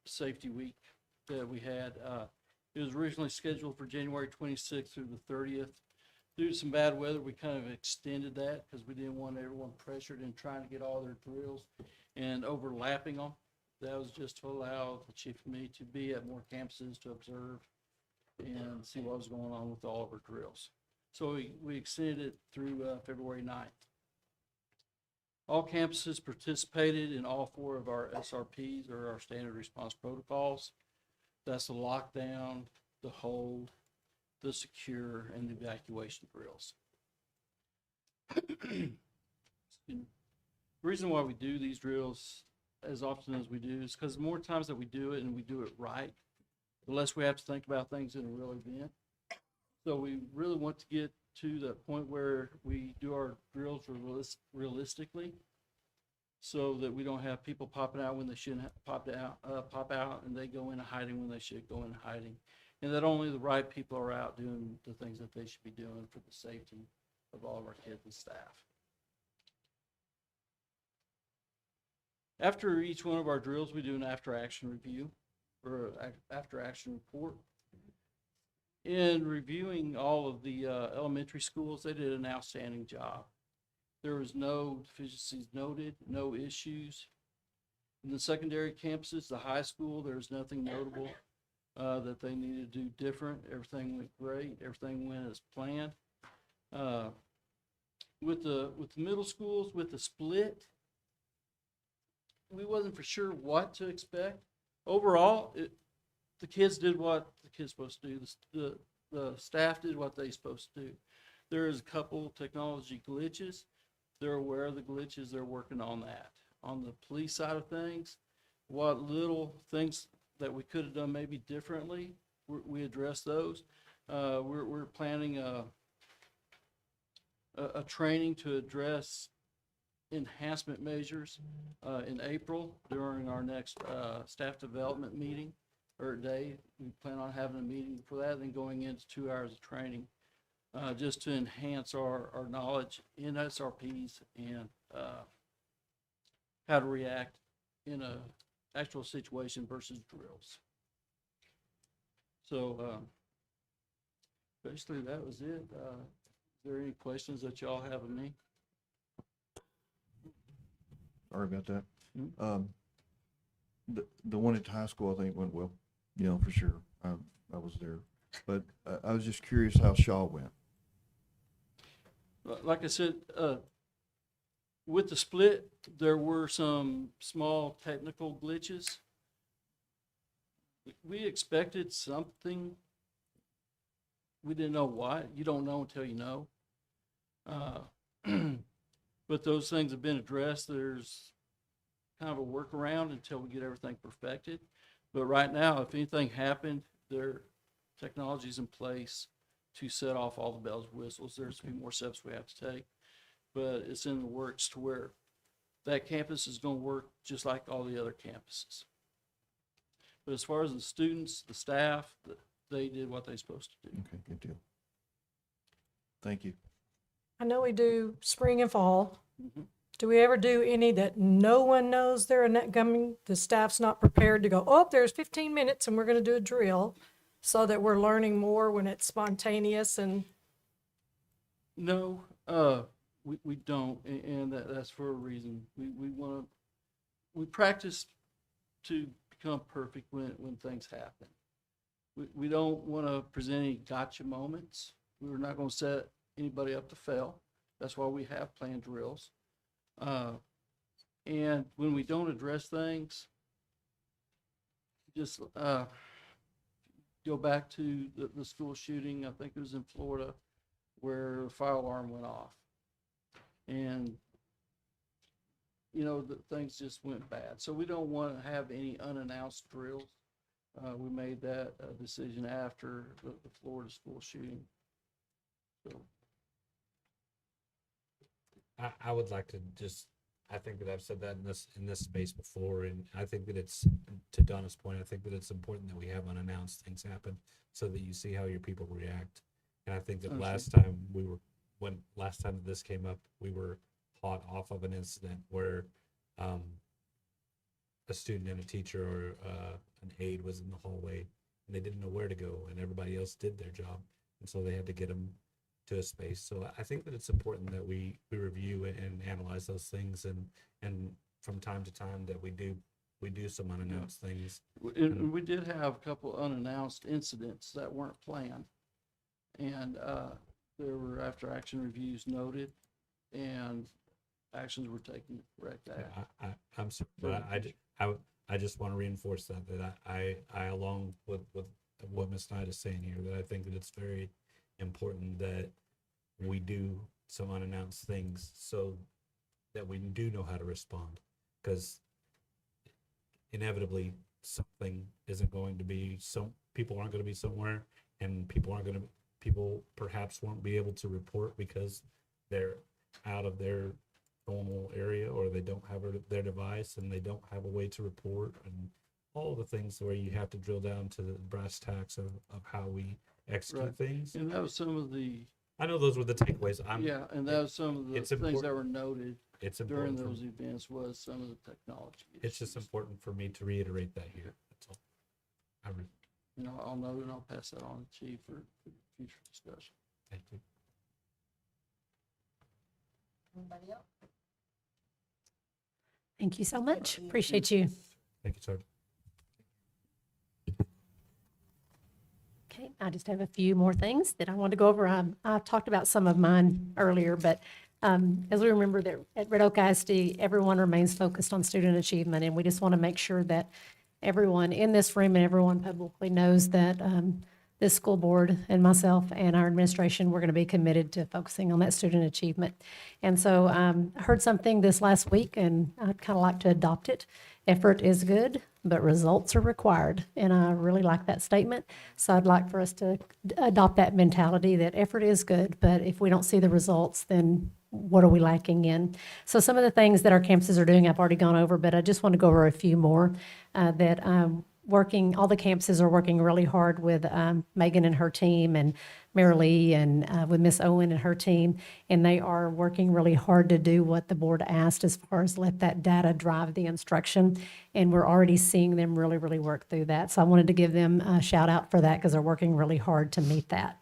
safety week that we had. It was originally scheduled for January 26th through the 30th. Due to some bad weather, we kind of extended that because we didn't want everyone pressured in trying to get all their drills and overlapping them. That was just to allow the chief and me to be at more campuses to observe and see what was going on with all of our drills. So we extended it through February 9th. All campuses participated in all 4 of our SRPs, or our standard response protocols. That's the lockdown, the hold, the secure, and the evacuation drills. The reason why we do these drills as often as we do is because the more times that we do it and we do it right, the less we have to think about things in a real event. So we really want to get to the point where we do our drills realistically, so that we don't have people popping out when they shouldn't pop out, and they go into hiding when they should go into hiding, and that only the right people are out doing the things that they should be doing for the safety of all of our kids and staff. After each one of our drills, we do an after-action review or after-action report. In reviewing all of the elementary schools, they did an outstanding job. There was no deficiencies noted, no issues. In the secondary campuses, the high school, there's nothing notable that they needed to do different. Everything went great. Everything went as planned. With the middle schools, with the split, we wasn't for sure what to expect. Overall, the kids did what the kids supposed to do. The staff did what they supposed to do. There is a couple technology glitches. They're aware of the glitches. They're working on that. On the police side of things, what little things that we could have done maybe differently, we addressed those. We're planning a training to address enhancement measures in April during our next staff development meeting or day. We plan on having a meeting for that, then going into 2 hours of training just to enhance our knowledge in SRPs and how to react in a actual situation versus drills. So basically that was it. Is there any questions that y'all have of me? Sorry about that. Mhm. The one at high school, I think went well, for sure. I was there, but I was just curious how Shaw went. Like I said, with the split, there were some small technical glitches. We expected something. We didn't know what. You don't know until you know. But those things have been addressed. There's kind of a workaround until we get everything perfected. But right now, if anything happened, their technology's in place to set off all the bells and whistles. There's a few more steps we have to take, but it's in the works to where that campus is going to work just like all the other campuses. But as far as the students, the staff, they did what they're supposed to do. Okay, good deal. Thank you. I know we do spring and fall. Mhm. Do we ever do any that no one knows they're coming? The staff's not prepared to go, oh, there's 15 minutes and we're going to do a drill, so that we're learning more when it's spontaneous and No, we don't, and that's for a reason. We practice to become perfect when things happen. We don't want to present any gotcha moments. We're not going to set anybody up to fail. That's why we have planned drills. And when we don't address things, just go back to the school shooting, I think it was in Florida, where a fire alarm went off. And, things just went bad. So we don't want to have any unannounced drills. We made that decision after the Florida school shooting. So. I would like to I think that I've said that in this space before, and I think that it's, to Donna's point, I think that it's important that we have unannounced things happen so that you see how your people react. And I think that last time that this came up, we were hot off of an incident where a student and a teacher or an aide was in the hallway and they didn't know where to go, and everybody else did their job, and so they had to get them to a space. So I think that it's important that we review and analyze those things, and from time to time that we do some unannounced things. And we did have a couple unannounced incidents that weren't planned, and there were after action reviews noted, and actions were taken to correct that. I'm sorry, but I just want to reinforce that I along with what Ms. Knight is saying here, that I think that it's very important that we do some unannounced things so that we do know how to respond, because inevitably something isn't going to be, people aren't going to be somewhere, and people perhaps won't be able to report because they're out of their normal area, or they don't have their device and they don't have a way to report, and all the things where you have to drill down to the brass tacks of how we execute Right. things. And that was some of the, I know those were the takeaways. and that was some of the it's things that important. were noted. it's during important. those events was some of the technology It's just issues. important for me to reiterate that here. That's all. You know, I'll note and I'll pass that on to Chief for future discussion. Thank you. Anybody else? Thank you so much. Appreciate you. Thank you, sir. Okay, I just have a few more things that I want to go over. I talked about some of mine earlier, but as we remember that at Red Oak ISD, everyone remains focused on student achievement, and we just want to make sure that everyone in this room and everyone publicly knows that this school board and myself and our administration, we're going to be committed to focusing on that student achievement. And so I heard something this last week, and I'd kind of like to adopt it. Effort is good, but results are required. And I really like that statement. So I'd like for us to adopt that mentality that effort is good, but if we don't see the results, then what are we lacking in? So some of the things that our campuses are doing, I've already gone over, but I just want to go over a few more that all the campuses are working really hard with Megan and her team and Mary Lee and with Miss Owen and her team. And they are working really hard to do what the board asked as far as let that data drive the instruction. And we're already seeing them really, really work through that. So I wanted to give them a shout out for that because they're working really hard to meet that.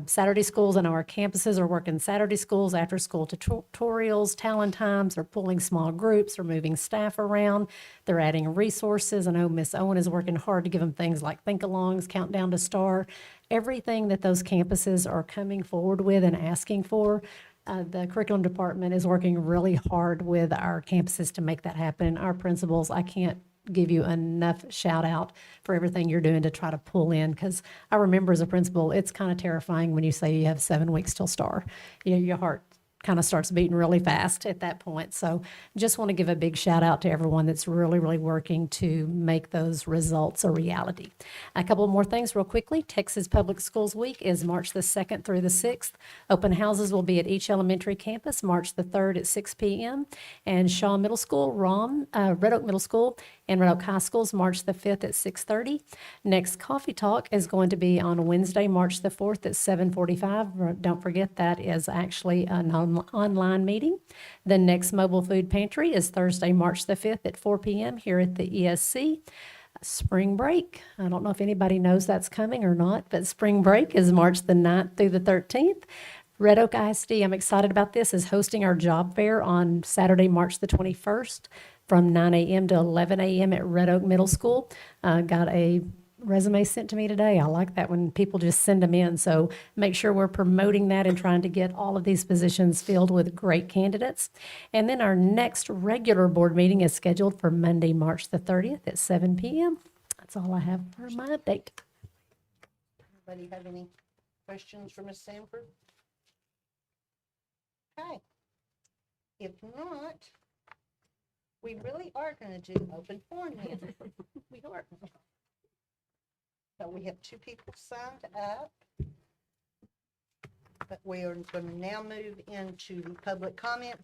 Saturday schools, I know our campuses are working Saturday schools, after school tutorials, talent times, they're pulling small groups, they're moving staff around, they're adding resources. I know Miss Owen is working hard to give them things like think-alongs, countdown to STAR, everything that those campuses are coming forward with and asking for. The curriculum department is working really hard with our campuses to make that happen. Our principals, I can't give you enough shout out for everything you're doing to try to pull in, because I remember as a principal, it's kind of terrifying when you say you have 7 weeks till STAR. Your heart kind of starts beating really fast at that point. So just want to give a big shout out to everyone that's really, really working to make those results a reality. A couple more things real quickly. Texas Public Schools Week is March the 2nd through the 6th. Open houses will be at each elementary campus, March the 3rd at 6 p.m. And Shaw Middle School, Red Oak Middle School, and Red Oak High Schools, March the 5th at 6:30. Next Coffee Talk is going to be on Wednesday, March the 4th at 7:45. Don't forget that is actually an online meeting. The next Mobile Food Pantry is Thursday, March the 5th at 4 p.m. here at the ESC. Spring break. I don't know if anybody knows that's coming or not, but spring break is March the 9th through the 13th. Red Oak ISD, I'm excited about this, is hosting our job fair on Saturday, March the 21st from 9 a.m. to 11 a.m. at Red Oak Middle School. Got a resume sent to me today. I like that when people just send them in. So make sure we're promoting that and trying to get all of these positions filled with great candidates. And then our next regular board meeting is scheduled for Monday, March the 30th at 7 p.m. That's all I have for my update. Anybody have any questions for Ms. Sanford? Okay. If not, we really are going to do open forum then. We are. So we have 2 people signed up. But we are going to now move into the public comment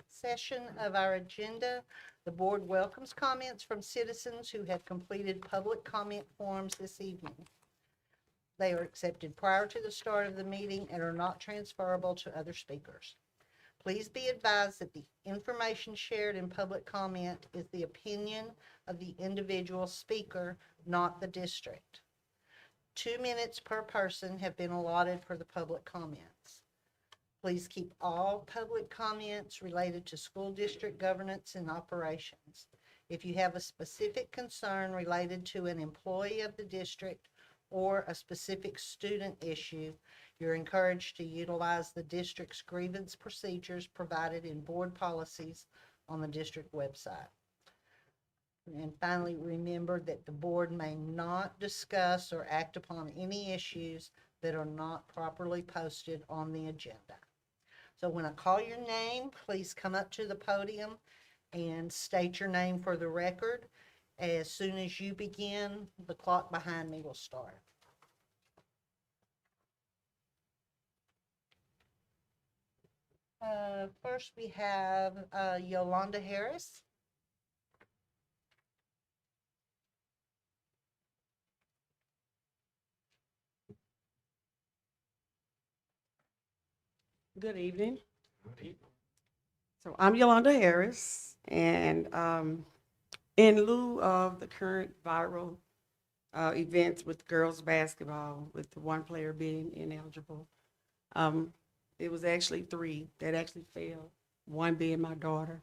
session of our agenda. The board welcomes comments from citizens who have completed public comment forms this evening. They are accepted prior to the start of the meeting and are not transferable to other speakers. Please be advised that the information shared in public comment is the opinion of the individual speaker, not the district. 2 minutes per person have been allotted for the public comments. Please keep all public comments related to school district governance and operations. If you have a specific concern related to an employee of the district or a specific student issue, you're encouraged to utilize the district's grievance procedures provided in board policies on the district website. And finally, remember that the board may not discuss or act upon any issues that are not properly posted on the agenda. So when I call your name, please come up to the podium and state your name for the record. As soon as you begin, the clock behind me will start. First, we have Yolanda Harris. Good evening. So I'm Yolanda Harris, and in lieu of the current viral events with girls basketball, with the one player being ineligible, it was actually 3 that actually failed, one being my daughter.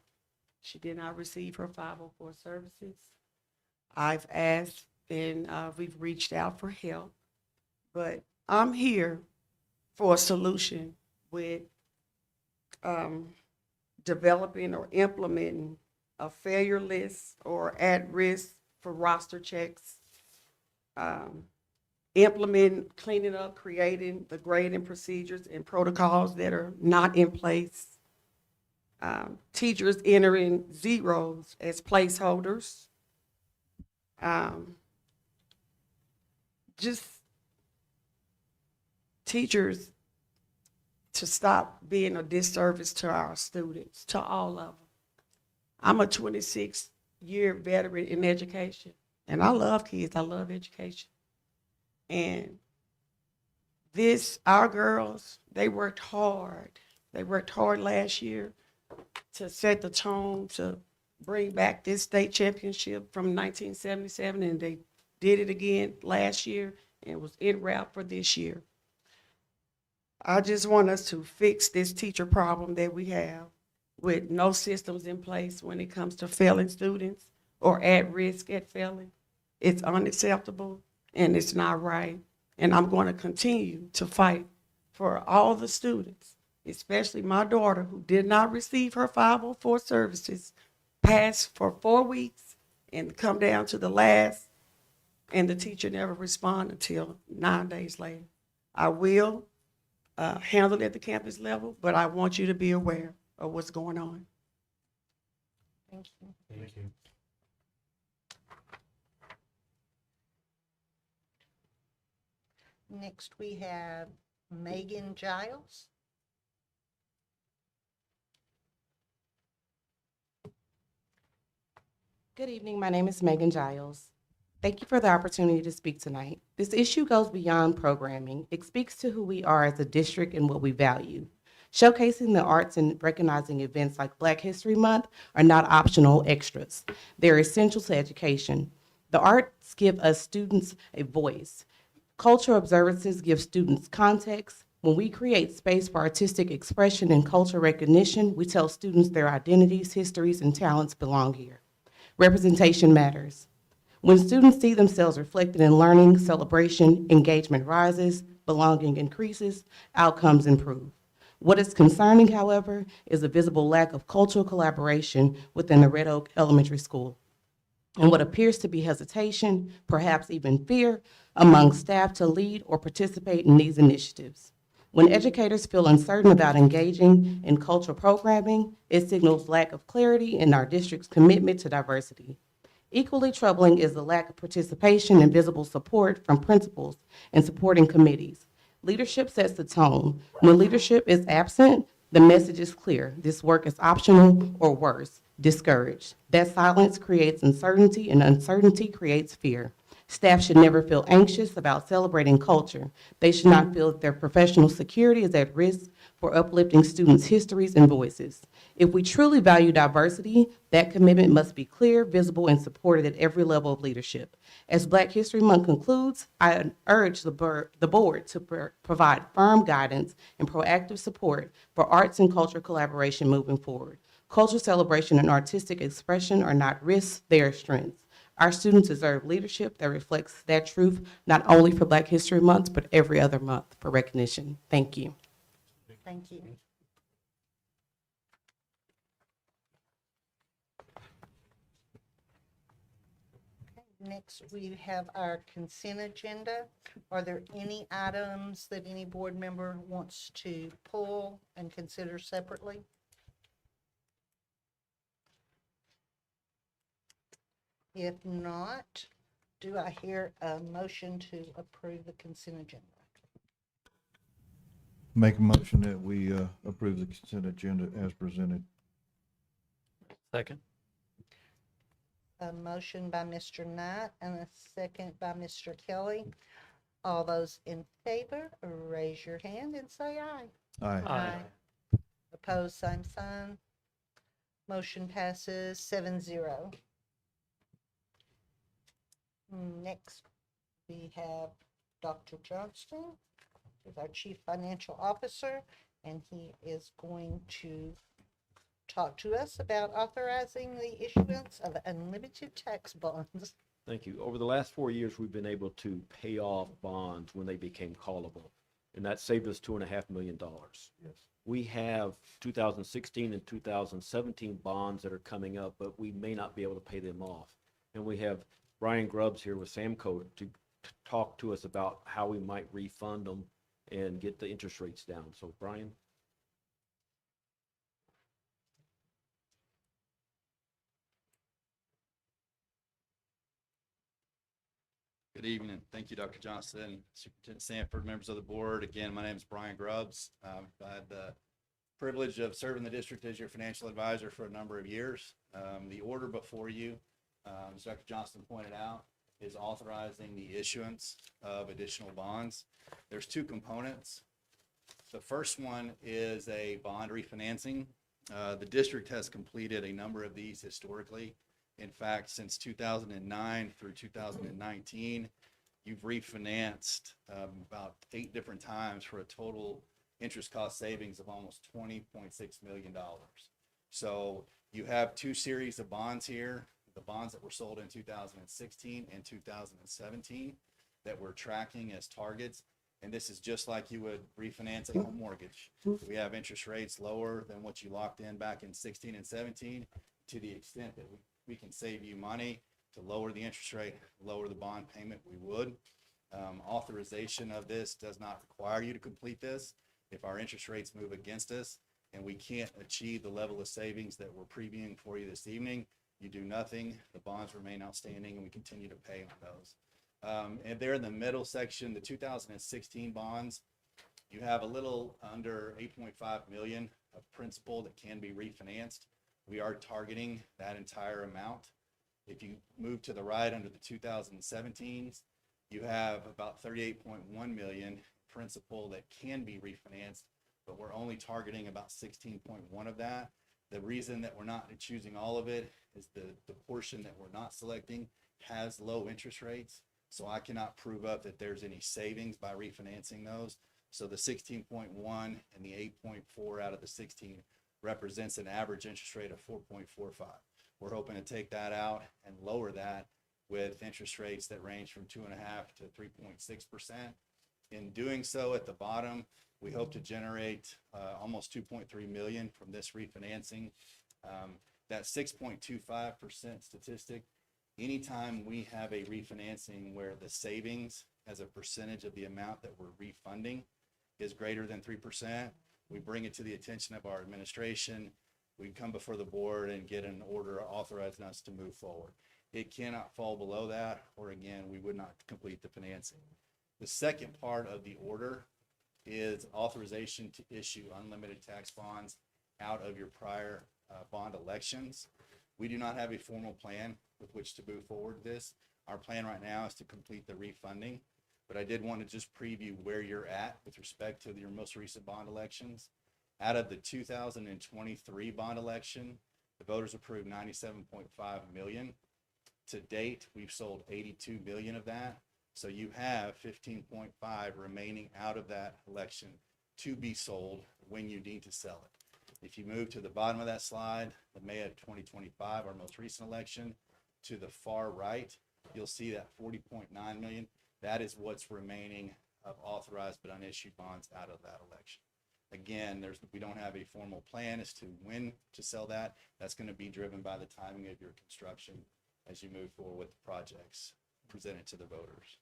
She did not receive her 504 services. I've asked and we've reached out for help, but I'm here for a solution with developing or implementing a failure list or at risk for roster checks, implementing, cleaning up, creating the grading procedures and protocols that are not in place, teachers entering zeros as placeholders, just teachers to stop being a disservice to our students, to all of them. I'm a 26-year veteran in education, and I love kids. I love education. And our girls, they worked hard. They worked hard last year to set the tone to bring back this state championship from 1977, and they did it again last year, and it was en route for this year. I just want us to fix this teacher problem that we have with no systems in place when it comes to failing students or at risk at failing. It's unacceptable and it's not right. And I'm going to continue to fight for all the students, especially my daughter who did not receive her 504 services, passed for 4 weeks and come down to the last, and the teacher never responded until 9 days later. I will handle it at the campus level, but I want you to be aware of what's going on. Thank you. Thank you. Next, we have Megan Giles. Good evening. My name is Megan Giles. Thank you for the opportunity to speak tonight. This issue goes beyond programming. It speaks to who we are as a district and what we value. Showcasing the arts and recognizing events like Black History Month are not optional extras. They're essential to education. The arts give us students a voice. Cultural observances give students context. When we create space for artistic expression and cultural recognition, we tell students their identities, histories, and talents belong here. Representation matters. When students see themselves reflected in learning, celebration, engagement rises, belonging increases, outcomes improve. What is concerning, however, is a visible lack of cultural collaboration within the Red Oak Elementary School, and what appears to be hesitation, perhaps even fear, among staff to lead or participate in these initiatives. When educators feel uncertain about engaging in cultural programming, it signals lack of clarity in our district's commitment to diversity. Equally troubling is the lack of participation and visible support from principals and supporting committees. Leadership sets the tone. When leadership is absent, the message is clear. This work is optional or worse, discouraged. That silence creates uncertainty, and uncertainty creates fear. Staff should never feel anxious about celebrating culture. They should not feel that their professional security is at risk for uplifting students' histories and voices. If we truly value diversity, that commitment must be clear, visible, and supported at every level of leadership. As Black History Month concludes, I urge the board to provide firm guidance and proactive support for arts and culture collaboration moving forward. Cultural celebration and artistic expression are not risks, they are strengths. Our students deserve leadership that reflects that truth, not only for Black History Month, but every other month for recognition. Thank you. Thank you. Next, we have our consent agenda. Are there any items that any board member wants to pull and consider separately? If not, do I hear a motion to approve the consent agenda? Make a motion that we approve the consent agenda as presented. Second. A motion by Mr. Knight and a second by Mr. Kelly. All those in favor, raise your hand and say aye. Aye. Opposed, same sign. Motion passes 7-0. Next, we have Dr. Johnston, who's our Chief Financial Officer, and he is going to talk to us about authorizing the issuance of unlimited tax bonds. Thank you. Over the last 4 years, we've been able to pay off bonds when they became callable, and that saved us $2.5 million. Yes. We have 2016 and 2017 bonds that are coming up, but we may not be able to pay them off. And we have Brian Grubbs here with Samco to talk to us about how we might refund them and get the interest rates down. So, Brian? Good evening. Thank you, Dr. Johnston, Superintendent Sanford, members of the board. Again, my name is Brian Grubbs. I had the privilege of serving the district as your financial advisor for a number of years. The order before you, as Dr. Johnston pointed out, is authorizing the issuance of additional bonds. There's two components. The first one is a bond refinancing. The district has completed a number of these historically. In fact, since 2009 through 2019, you've refinanced about 8 different times for a total interest cost savings of almost $20.6 million. So you have 2 series of bonds here, the bonds that were sold in 2016 and 2017 that we're tracking as targets. And this is just like you would refinance a home mortgage. We have interest rates lower than what you locked in back in 16 and 17 to the extent that we can save you money to lower the interest rate, lower the bond payment, we would. Authorization of this does not require you to complete this. If our interest rates move against us and we can't achieve the level of savings that we're previewing for you this evening, you do nothing, the bonds remain outstanding, and we continue to pay on those. And there in the middle section, the 2016 bonds, you have a little under 8.5 million of principal that can be refinanced. We are targeting that entire amount. If you move to the right under the 2017s, you have about 38.1 million principal that can be refinanced, but we're only targeting about 16.1 of that. The reason that we're not choosing all of it is the portion that we're not selecting has low interest rates. So I cannot prove up that there's any savings by refinancing those. So the 16.1 and the 8.4 out of the 16 represents an average interest rate of 4.45. We're hoping to take that out and lower that with interest rates that range from 2.5% to 3.6%. In doing so, at the bottom, we hope to generate almost 2.3 million from this refinancing. That 6.25% statistic, anytime we have a refinancing where the savings as a percentage of the amount that we're refunding is greater than 3%, we bring it to the attention of our administration. We come before the board and get an order authorizing us to move forward. It cannot fall below that, or again, we would not complete the financing. The second part of the order is authorization to issue unlimited tax bonds out of your prior bond elections. We do not have a formal plan with which to move forward this. Our plan right now is to complete the refunding, but I did want to just preview where you're at with respect to your most recent bond elections. Out of the 2023 bond election, the voters approved 97.5 million. To date, we've sold 82 million of that. So you have 15.5 remaining out of that election to be sold when you need to sell it. If you move to the bottom of that slide, the May of 2025, our most recent election, to the far right, you'll see that 40.9 million. That is what's remaining of authorized but unissued bonds out of that election. Again, we don't have a formal plan as to when to sell that. That's going to be driven by the timing of your construction as you move forward with the projects presented to the voters.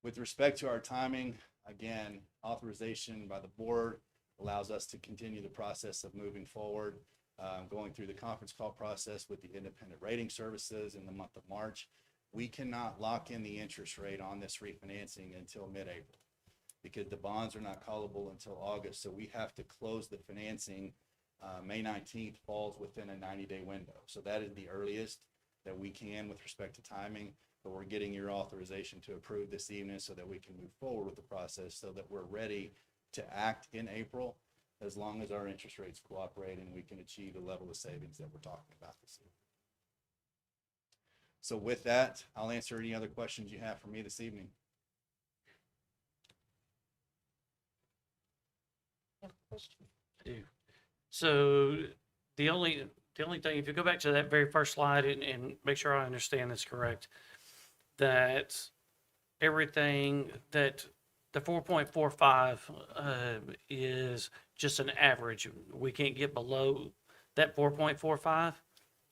With respect to our timing, again, authorization by the board allows us to continue the process of moving forward, going through the conference call process with the independent rating services in the month of March. We cannot lock in the interest rate on this refinancing until mid-April because the bonds are not callable until August. So we have to close the financing. May 19th falls within a 90-day window. So that is the earliest that we can with respect to timing, but we're getting your authorization to approve this evening so that we can move forward with the process so that we're ready to act in April. as long as our interest rates cooperate and we can achieve the level of savings that we're talking about this year. So with that, I'll answer any other questions you have for me this evening. do. So the only thing, if you go back to that very first slide and make sure I understand this correct, that everything that the 4.45 is just an average. We can't get below that 4.45.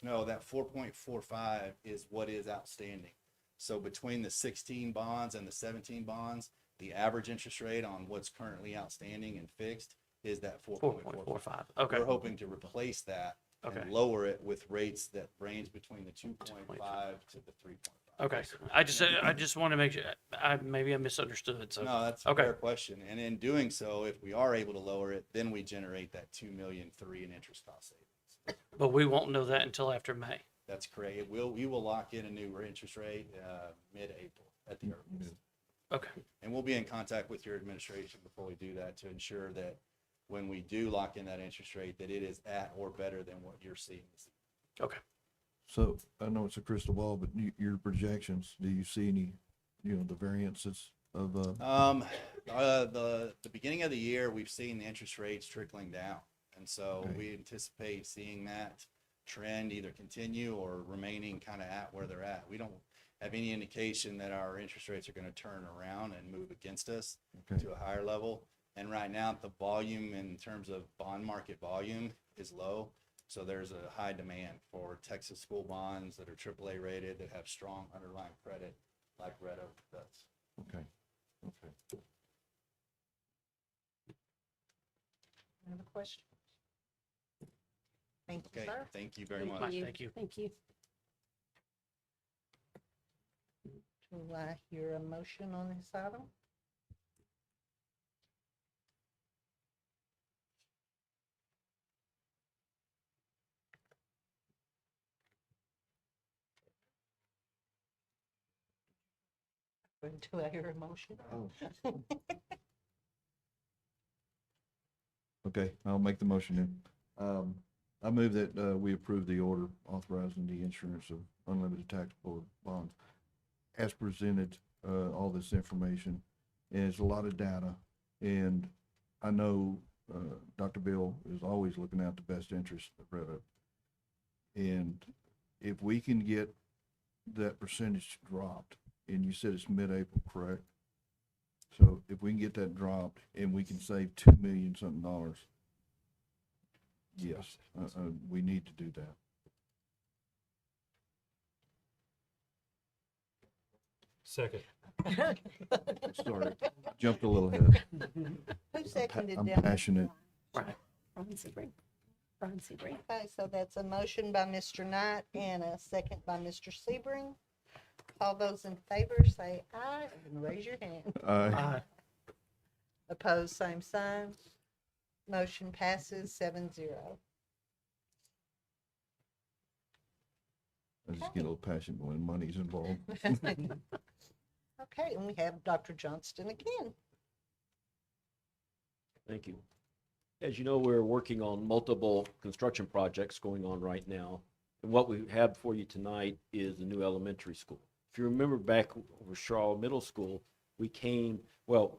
No, that 4.45 is what is outstanding. So between the 16 bonds and the 17 bonds, the average interest rate on what's currently outstanding and fixed is that 4.45. 4.45. Okay. We're hoping to replace that Okay. and lower it with rates that range between the 2.5 to the 3.5. Okay. I just want to make sure. Maybe I misunderstood. So No, that's a okay. fair question. And in doing so, if we are able to lower it, then we generate that 2.3 million in interest cost savings. But we won't know that until after May. That's correct. We will lock in a new interest rate mid-April at the earliest. Okay. And we'll be in contact with your administration before we do that to ensure that when we do lock in that interest rate, that it is at or better than what you're seeing. Okay. So I know it's a crystal ball, but your projections, do you see any, the variances of, The beginning of the year, we've seen the interest rates trickling down. And so Okay. we anticipate seeing that trend either continue or remaining kind of at where they're at. We don't have any indication that our interest rates are going to turn around and move against us Okay. to a higher level. And right now, the volume in terms of bond market volume is low. So there's a high demand for Texas school bonds that are AAA rated, that have strong underlying credit like Red Oak does. okay, okay. Any other questions? Thank you, Okay, sir. thank you very much. Thank you. Thank you. Do I hear a motion on this item? Do I hear a motion? Okay, I'll make the motion then. I move that, we approve the order authorizing the insurance of unlimited taxable bonds as presented, all this information. And it's a lot of data, and I know, Dr. Bill is always looking out the best interest of Red Oak. And if we can get that percentage dropped, and you said it's mid-April, correct? So if we can get that dropped and we can save $2 million something dollars, yes, we need to do that. Second. Sorry, jumped a little ahead. Who seconded I'm that? passionate. Brian Sebring. Brian Sebring. Okay, so that's a motion by Mr. Knight and a second by Mr. Sebring. All those in favor say aye and raise your hand. Aye. Opposed, same sign. Motion passes 7-0. I just get a little passionate when money's involved. Okay, and we have Dr. Johnston again. Thank you. As you know, we're working on multiple construction projects going on right now. And what we have for you tonight is the new elementary school. If you remember back over Shaw Middle School,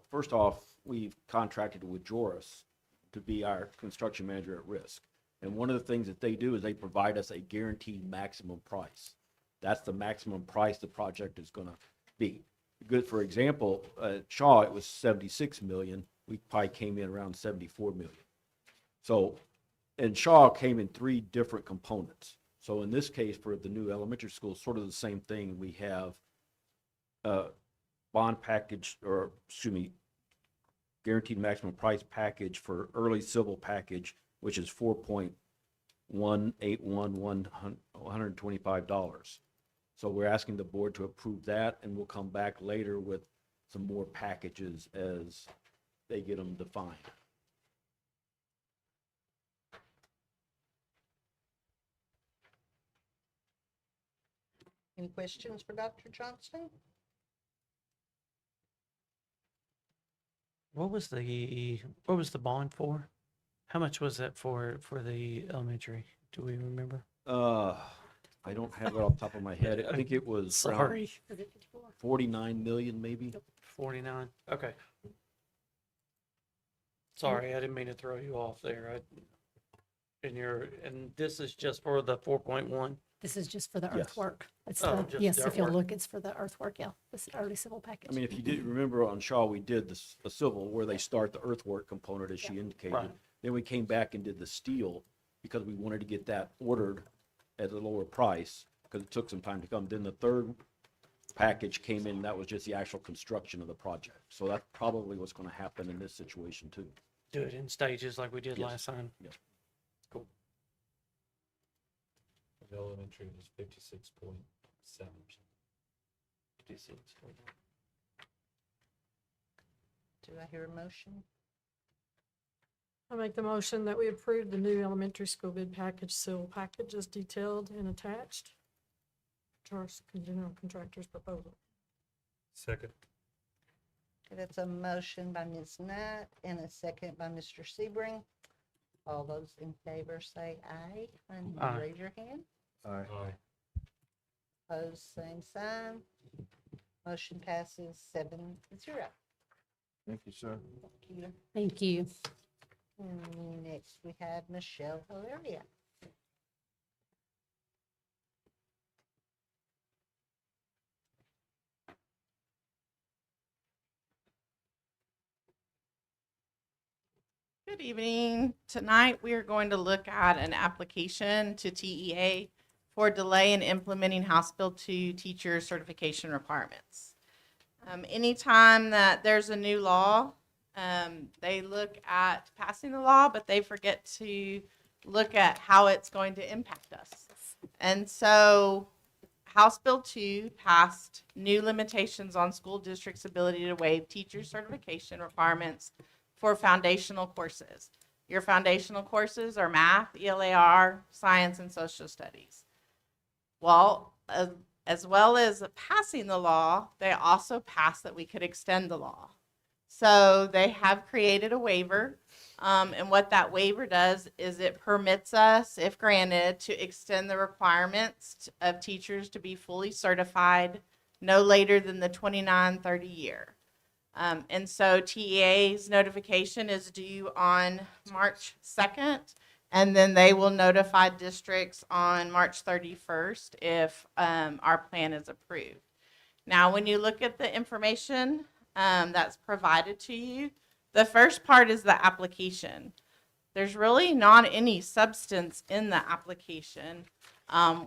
first off, we've contracted with Joris to be our construction manager at risk. And one of the things that they do is they provide us a guaranteed maximum price. That's the maximum price the project is going to be. Good, for example, Shaw, it was 76 million. We probably came in around 74 million. So, and Shaw came in 3 different components. So in this case, for the new elementary school, sort of the same thing. We have bond package, guaranteed maximum price package for early civil package, which is $4.181,125. So we're asking the board to approve that, and we'll come back later with some more packages as they get them defined. Any questions for Dr. Johnston? What was the bond for? How much was that for the elementary? Do we remember? I don't have it off the top of my head. I think it was around Sorry, 49 million maybe. 49. Okay. Sorry, I didn't mean to throw you off there. And this is just for the 4.1. This is just for the Yes. earthwork. It's Oh, the, just yes, the if you'll earthwork. look, it's for the earthwork, yeah, this early civil package. I mean, if you did remember on Shaw, we did the civil where they start the earthwork component as she indicated. Right. Then we came back and did the steel because we wanted to get that ordered at a lower price because it took some time to come. Then the third package came in, that was just the actual construction of the project. So that's probably what's going to happen in this situation too. Do it in stages like we did Yes. last time. Yep. Cool. The elementary was 56.7. 56. Do I hear a motion? I make the motion that we approve the new elementary school bid package, civil package as detailed and attached to our general contractor's proposal. Second. That's a motion by Ms. Knight and a second by Mr. Sebring. All those in favor say aye, and you Aye. raise your hand. Aye. Aye. Opposed, same sign. Motion passes 7-0. Thank you, sir. Thank you. Thank you. Next, we have Michelle Hilaria. Good evening. Tonight, we are going to look at an application to TEA for delay in implementing House Bill 2 teacher certification requirements. Anytime that there's a new law, they look at passing the law, but they forget to look at how it's going to impact us. And so House Bill 2 passed new limitations on school districts' ability to waive teacher certification requirements for foundational courses. Your foundational courses are math, ELAR, science, and social studies. Well, as well as passing the law, they also passed that we could extend the law. So they have created a waiver, and what that waiver does is it permits us, if granted, to extend the requirements of teachers to be fully certified no later than the 29-30 year. And so TEA's notification is due on March 2nd, and then they will notify districts on March 31st if our plan is approved. Now, when you look at the information that's provided to you, the first part is the application. There's really not any substance in the application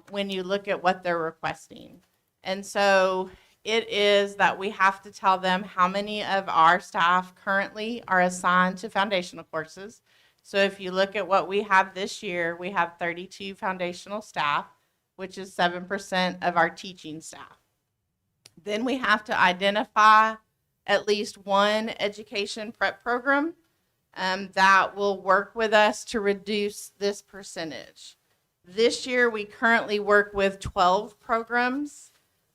when you look at what they're requesting. And so it is that we have to tell them how many of our staff currently are assigned to foundational courses. So if you look at what we have this year, we have 32 foundational staff, which is 7% of our teaching staff. Then we have to identify at least one education prep program that will work with us to reduce this percentage. This year, we currently work with 12 programs.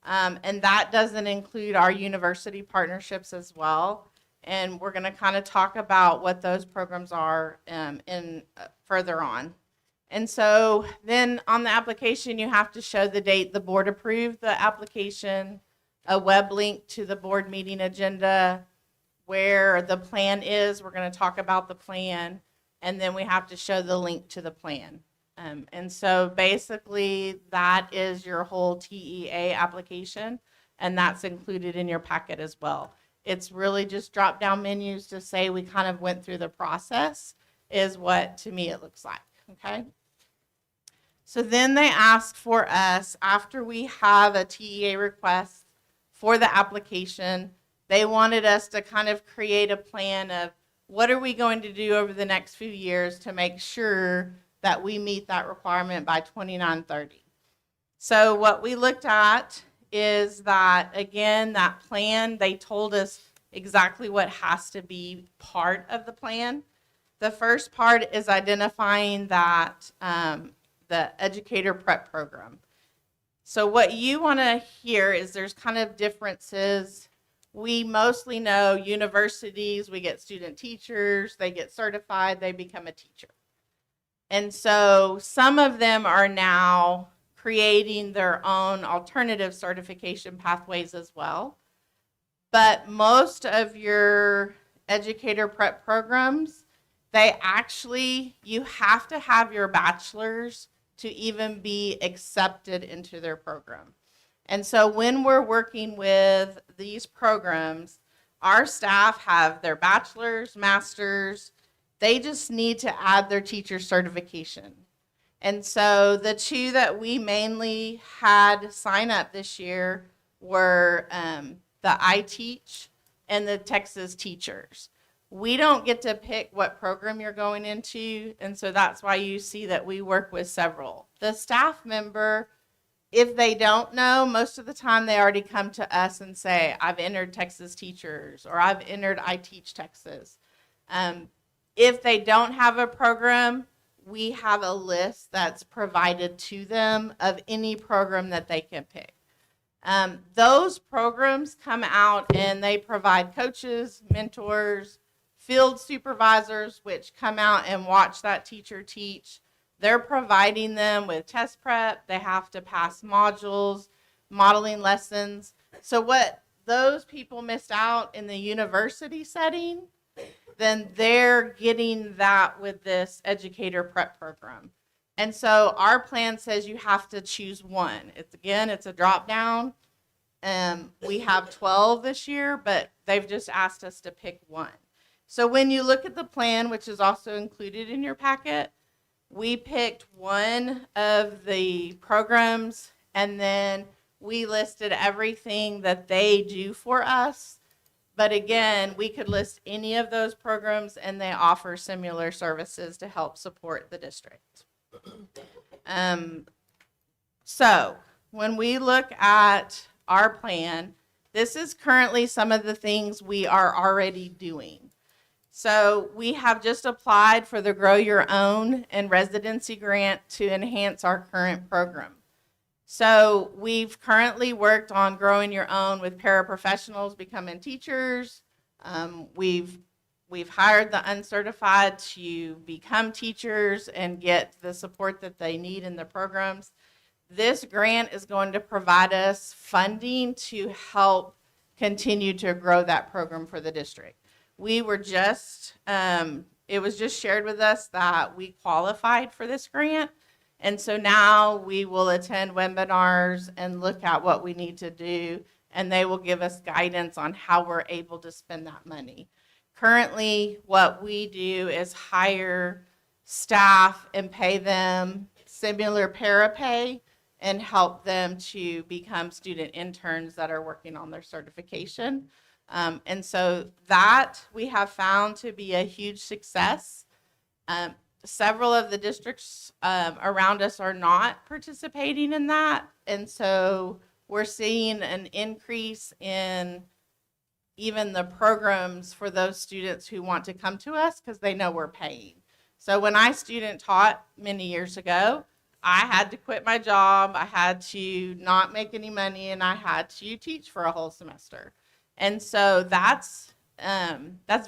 And that doesn't include our university partnerships as well. And we're going to kind of talk about what those programs are further on. And so then on the application, you have to show the date the board approved the application, a web link to the board meeting agenda, where the plan is. We're going to talk about the plan, and then we have to show the link to the plan. And so basically that is your whole TEA application, and that's included in your packet as well. It's really just drop down menus to say we kind of went through the process is what to me it looks like, okay? So then they asked for us, after we have a TEA request for the application, they wanted us to kind of create a plan of what are we going to do over the next few years to make sure that we meet that requirement by 29-30. So what we looked at is that, again, that plan, they told us exactly what has to be part of the plan. The first part is identifying that the educator prep program. So what you want to hear is there's kind of differences we mostly know universities, we get student teachers, they get certified, they become a teacher. And so some of them are now creating their own alternative certification pathways as well. But most of your educator prep programs, you have to have your bachelor's to even be accepted into their program. And so when we're working with these programs, our staff have their bachelor's, master's, they just need to add their teacher certification. And so the two that we mainly had sign up this year were the iTeach and the Texas Teachers. We don't get to pick what program you're going into, and so that's why you see that we work with several. The staff member, if they don't know, most of the time they already come to us and say, I've entered Texas Teachers, or I've entered iTeach Texas. If they don't have a program, we have a list that's provided to them of any program that they can pick. Those programs come out and they provide coaches, mentors, field supervisors, which come out and watch that teacher teach. They're providing them with test prep. They have to pass modules, modeling lessons. So what those people missed out in the university setting, then they're getting that with this educator prep program. And so our plan says you have to choose one. It's a drop down. We have 12 this year, but they've just asked us to pick one. So when you look at the plan, which is also included in your packet, we picked one of the programs, and then we listed everything that they do for us. But again, we could list any of those programs, and they offer similar services to help support the district. So when we look at our plan, this is currently some of the things we are already doing. So we have just applied for the Grow Your Own and residency grant to enhance our current program. So we've currently worked on growing your own with paraprofessionals becoming teachers. We've hired the uncertified to become teachers and get the support that they need in the programs. This grant is going to provide us funding to help continue to grow that program for the district. We were just, it was just shared with us that we qualified for this grant. And so now we will attend webinars and look at what we need to do, and they will give us guidance on how we're able to spend that money. Currently, what we do is hire staff and pay them similar para-pay and help them to become student interns that are working on their certification. And so that we have found to be a huge success. Several of the districts around us are not participating in that. And so we're seeing an increase in even the programs for those students who want to come to us because they know we're paying. So when I student taught many years ago, I had to quit my job, I had to not make any money, and I had to teach for a whole semester. And so that's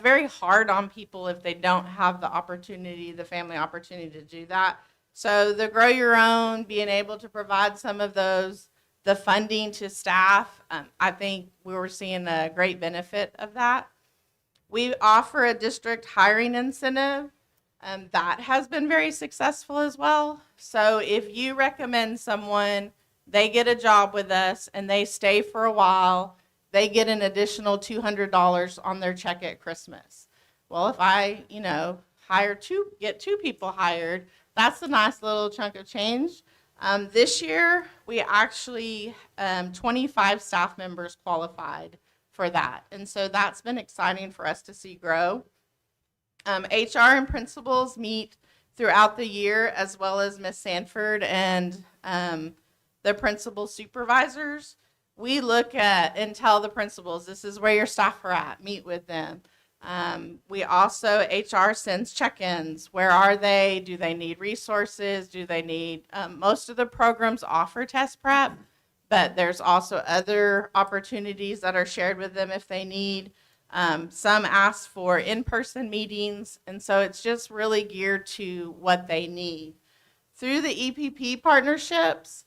very hard on people if they don't have the opportunity, the family opportunity to do that. So the Grow Your Own, being able to provide some of those, the funding to staff, I think we were seeing a great benefit of that. We offer a district hiring incentive. That has been very successful as well. So if you recommend someone, they get a job with us and they stay for a while, they get an additional $200 on their check at Christmas. Well, if I, get two people hired, that's a nice little chunk of change. This year, we actually, 25 staff members qualified for that. And so that's been exciting for us to see grow. HR and principals meet throughout the year, as well as Ms. Sanford and the principal supervisors. We look at and tell the principals, this is where your staff are at, meet with them. We also, HR sends check-ins. Where are they? Do they need resources? Do they need, most of the programs offer test prep, but there's also other opportunities that are shared with them if they need. Some ask for in-person meetings, and so it's just really geared to what they need. Through the EPP partnerships,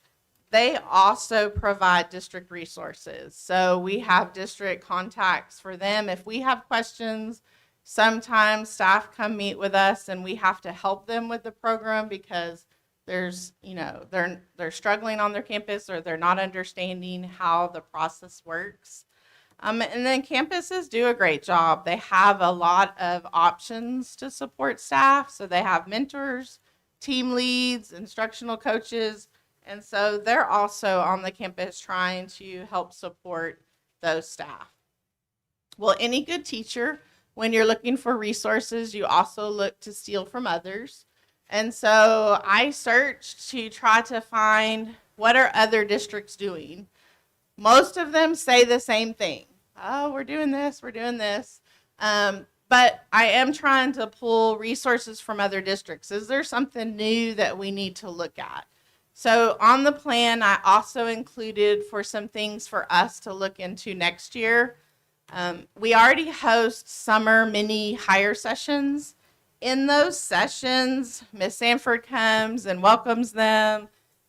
they also provide district resources. So we have district contacts for them. If we have questions, sometimes staff come meet with us and we have to help them with the program because there's, they're struggling on their campus or they're not understanding how the process works. And then campuses do a great job. They have a lot of options to support staff. So they have mentors, team leads, instructional coaches, and so they're also on the campus trying to help support those staff. Well, any good teacher, when you're looking for resources, you also look to steal from others. And so I searched to try to find what are other districts doing. Most of them say the same thing. Oh, we're doing this, we're doing this. But I am trying to pull resources from other districts. Is there something new that we need to look at? So on the plan, I also included for some things for us to look into next year. We already host summer mini hire sessions. In those sessions, Miss Sanford comes and welcomes them,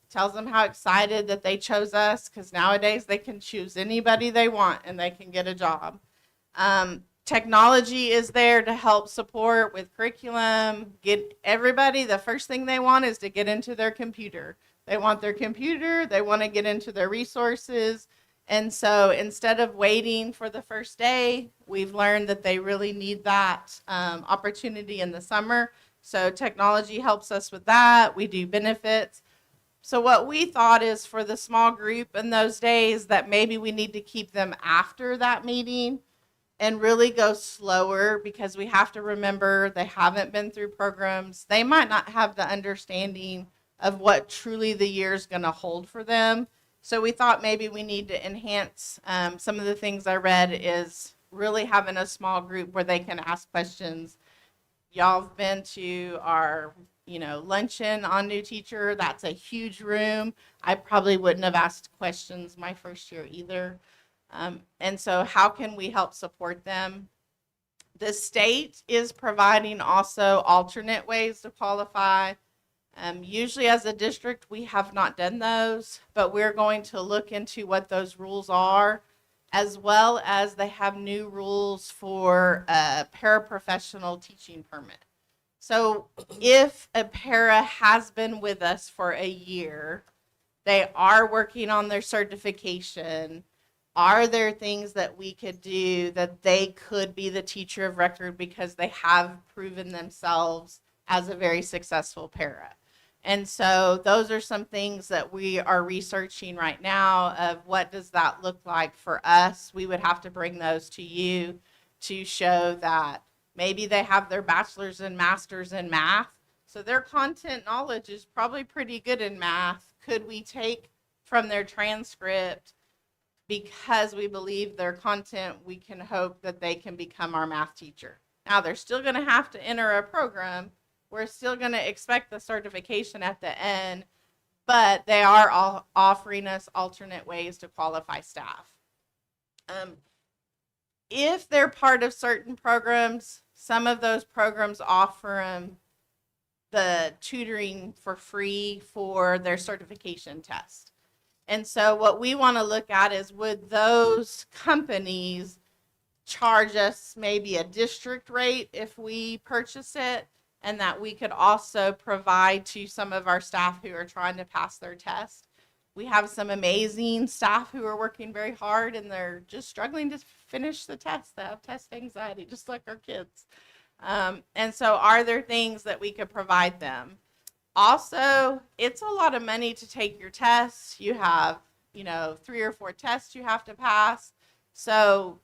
tells them how excited that they chose us, because nowadays they can choose anybody they want and they can get a job. Technology is there to help support with curriculum. Get everybody, the first thing they want is to get into their computer. They want their computer, they want to get into their resources. And so instead of waiting for the first day, we've learned that they really need that opportunity in the summer. So technology helps us with that. We do benefits. So what we thought is for the small group in those days that maybe we need to keep them after that meeting and really go slower, because we have to remember they haven't been through programs. They might not have the understanding of what truly the year is going to hold for them. So we thought maybe we need to enhance some of the things I read is really having a small group where they can ask questions. Y'all have been to our luncheon on new teacher. That's a huge room. I probably wouldn't have asked questions my first year either. And so how can we help support them? The state is providing also alternate ways to qualify. Usually as a district, we have not done those, but we're going to look into what those rules are, as well as they have new rules for a paraprofessional teaching permit. So if a para has been with us for a year, they are working on their certification, are there things that we could do that they could be the teacher of record because they have proven themselves as a very successful para? And so those are some things that we are researching right now of what does that look like for us. We would have to bring those to you to show that maybe they have their bachelor's and master's in math, so their content knowledge is probably pretty good in math. Could we take from their transcript, because we believe their content, we can hope that they can become our math teacher? Now, they're still going to have to enter a program. We're still going to expect the certification at the end, but they are all offering us alternate ways to qualify staff. If they're part of certain programs, some of those programs offer the tutoring for free for their certification test. And so what we want to look at is, would those companies charge us maybe a district rate if we purchase it, and that we could also provide to some of our staff who are trying to pass their test. We have some amazing staff who are working very hard and they're just struggling to finish the test. They have test anxiety, just like our kids. And so are there things that we could provide them? Also, it's a lot of money to take your tests. You have, 3 or 4 tests you have to pass. So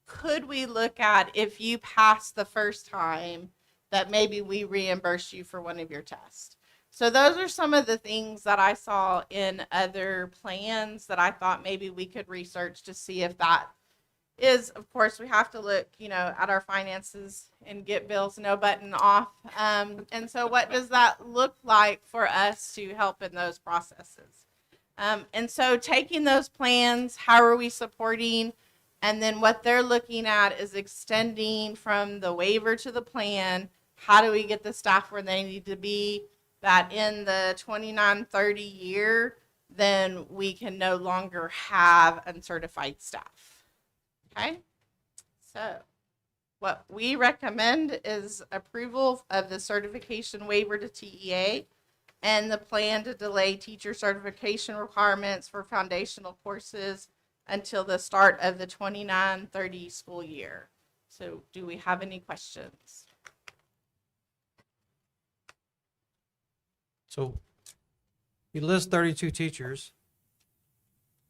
could we look at, if you pass the first time, that maybe we reimburse you for one of your tests? So those are some of the things that I saw in other plans that I thought maybe we could research to see if that is. Of course, we have to look, at our finances and get bills no button off. And so what does that look like for us to help in those processes? And so taking those plans, how are we supporting? And then what they're looking at is extending from the waiver to the plan. How do we get the staff where they need to be? That in the 29-30 year, then we can no longer have uncertified staff. Okay? So what we recommend is approval of the certification waiver to TEA and the plan to delay teacher certification requirements for foundational courses until the start of the 29-30 school year. So do we have any questions? So you list 32 teachers.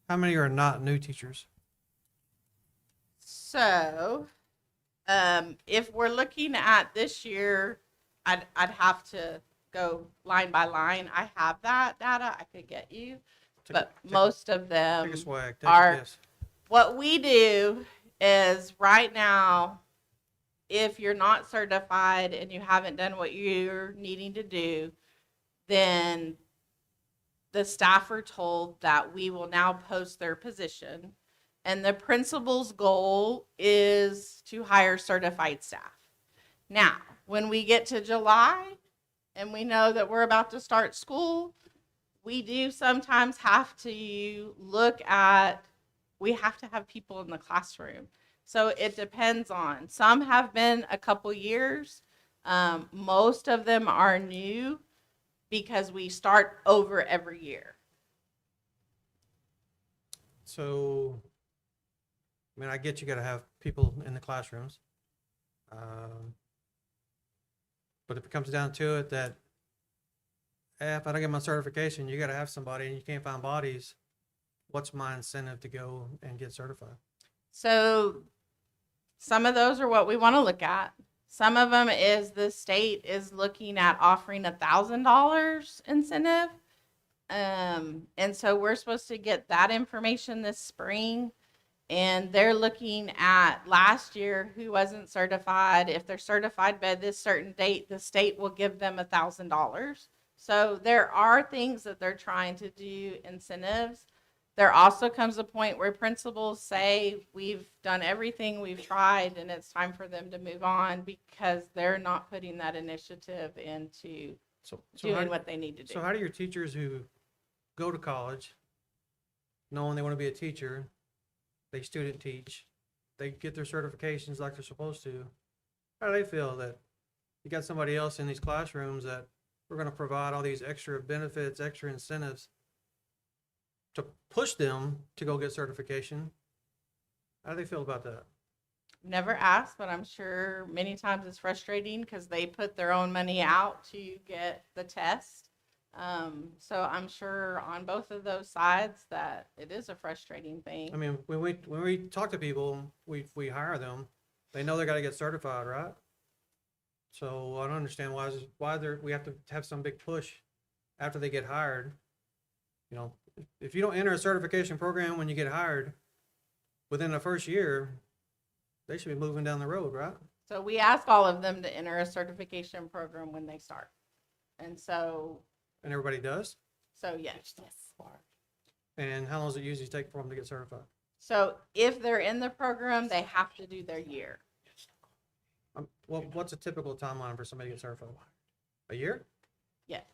How many are not new teachers? So, if we're looking at this year, I'd have to go line by line. I have that data I could get you, but most of them Take a swag. Take are. this. What we do is right now, if you're not certified and you haven't done what you're needing to do, then the staff are told that we will now post their position. And the principal's goal is to hire certified staff. Now, when we get to July and we know that we're about to start school, we do sometimes have to look at, we have to have people in the classroom. So it depends on, some have been a couple years. Most of them are new because we start over every year. So, I mean, I get you got to have people in the classrooms. But if it comes down to it that, if I don't get my certification, you got to have somebody and you can't find bodies, what's my incentive to go and get certified? So some of those are what we want to look at. Some of them is the state is looking at offering $1,000 incentive. And so we're supposed to get that information this spring. And they're looking at last year who wasn't certified. If they're certified by this certain date, the state will give them $1,000. So there are things that they're trying to do, incentives. There also comes a point where principals say, we've done everything we've tried and it's time for them to move on because they're not putting that initiative into doing what they need to do. So how do your teachers who go to college, knowing they want to be a teacher, they student teach, they get their certifications like they're supposed to, how do they feel that you got somebody else in these classrooms that we're going to provide all these extra benefits, extra incentives to push them to go get certification? How do they feel about that? Never asked, but I'm sure many times it's frustrating because they put their own money out to get the test. So I'm sure on both of those sides that it is a frustrating thing. I mean, when we talk to people, we hire them, they know they got to get certified, right? So I don't understand why we have to have some big push after they get hired. You know, if you don't enter a certification program when you get hired, within the first year, they should be moving down the road, right? So we ask all of them to enter a certification program when they start. And so. And everybody does? So yes. And how long does it usually take for them to get certified? So if they're in the program, they have to do their year. Well, what's a typical timeline for somebody to get certified? A year? Yes.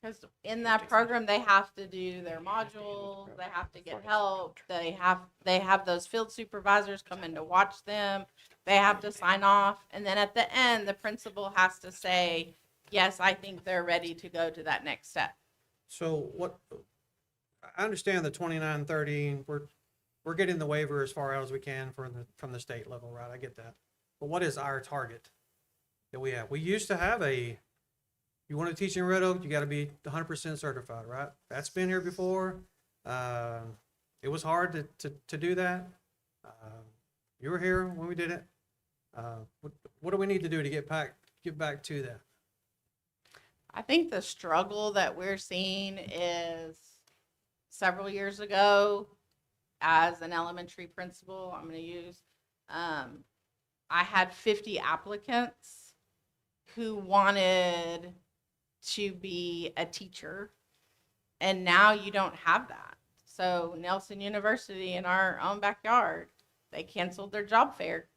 Because in that program, they have to do their modules, they have to get help, they have those field supervisors come in to watch them, they have to sign off, and then at the end, the principal has to say, yes, I think they're ready to go to that next step. So I understand the 29-30, we're getting the waiver as far out as we can from the state level, right? I get that. But what is our target that we have? We used to have you want to teach in Red Oak, you got to be 100% certified, right? That's been here before. It was hard to do that. You were here when we did it. What do we need to do to get back to that? I think the struggle that we're seeing is several years ago as an elementary principal, I'm going to use, I had 50 applicants who wanted to be a teacher, and now you don't have that. So Nelson University in our own backyard, they canceled their job fair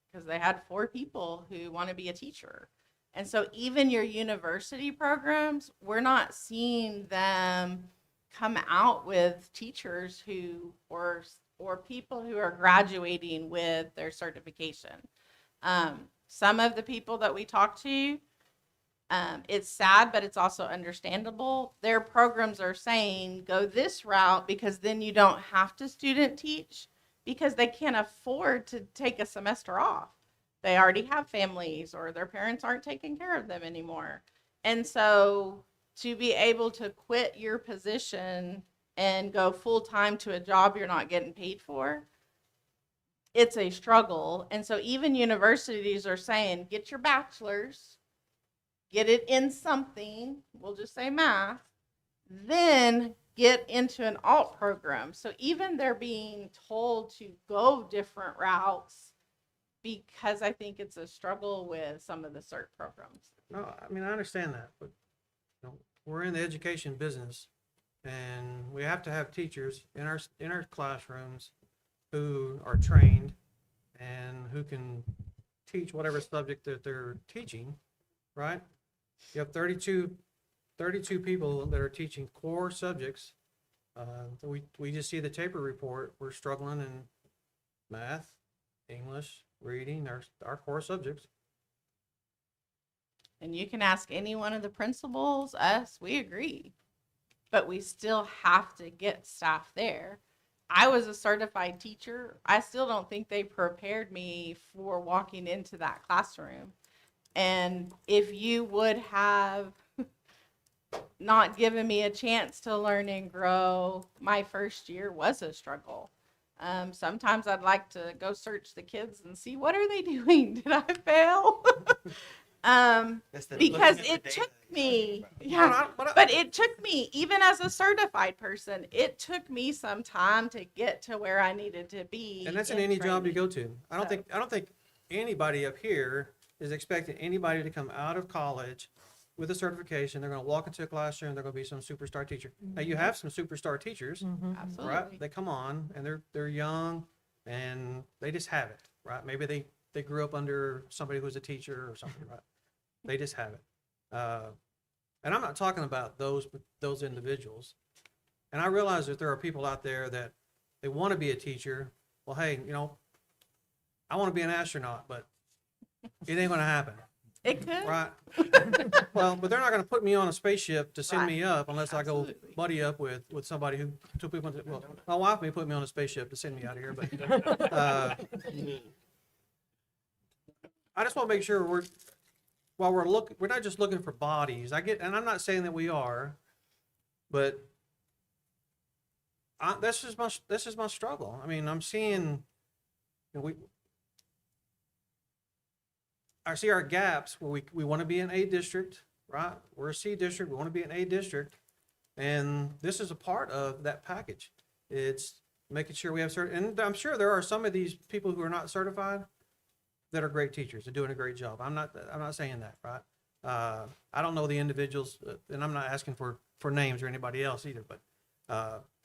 because they had 4 people who want to be a teacher. And so even your university programs, we're not seeing them come out with teachers who, or people who are graduating with their certification. Some of the people that we talk to, it's sad, but it's also understandable. Their programs are saying, go this route because then you don't have to student teach because they can't afford to take a semester off. They already have families or their parents aren't taking care of them anymore. And so to be able to quit your position and go full time to a job you're not getting paid for, it's a struggle. And so even universities are saying, get your bachelor's, get it in something, we'll just say math, then get into an alt program. So even they're being told to go different routes because I think it's a struggle with some of the cert programs. No, I mean, I understand that, but, you know, we're in the education business, and we have to have teachers in our classrooms who are trained and who can teach whatever subject that they're teaching, right? You have 32 people that are teaching core subjects. We just see the taper report. We're struggling in math, English, reading, our core subjects. And you can ask any one of the principals, us, we agree. But we still have to get staff there. I was a certified teacher. I still don't think they prepared me for walking into that classroom. And if you would have not given me a chance to learn and grow, my first year was a struggle. Sometimes I'd like to go search the kids and see, what are they doing? Did I fail? Because it took me, but it took me, even as a certified person, it took me some time to get to where I needed to be. And that's in any job you go to. I don't think anybody up here is expecting anybody to come out of college with a certification. They're going to walk into a classroom. They're going to be some superstar teacher. Now you have some superstar teachers, Absolutely. right? They come on and they're young and they just have it, right? Maybe they grew up under somebody who's a teacher or something, right? They just have it. And I'm not talking about those individuals. And I realize that there are people out there that they want to be a teacher. Well, hey, you know, I want to be an astronaut, but it ain't going to happen. It could. Right. Well, but they're not going to put me on a spaceship to send me up unless I go buddy up with somebody who took people. Well, my wife may put me on a spaceship to send me out of here, but I just want to make sure we're not just looking for bodies. And I'm not saying that we are, but this is my struggle. I mean, I'm seeing, you know, I see our gaps where we want to be an A district, right? We're a C district. We want to be an A district. And this is a part of that package. It's making sure we have and I'm sure there are some of these people who are not certified that are great teachers and doing a great job. I'm not saying that, right? I don't know the individuals, and I'm not asking for names or anybody else either, but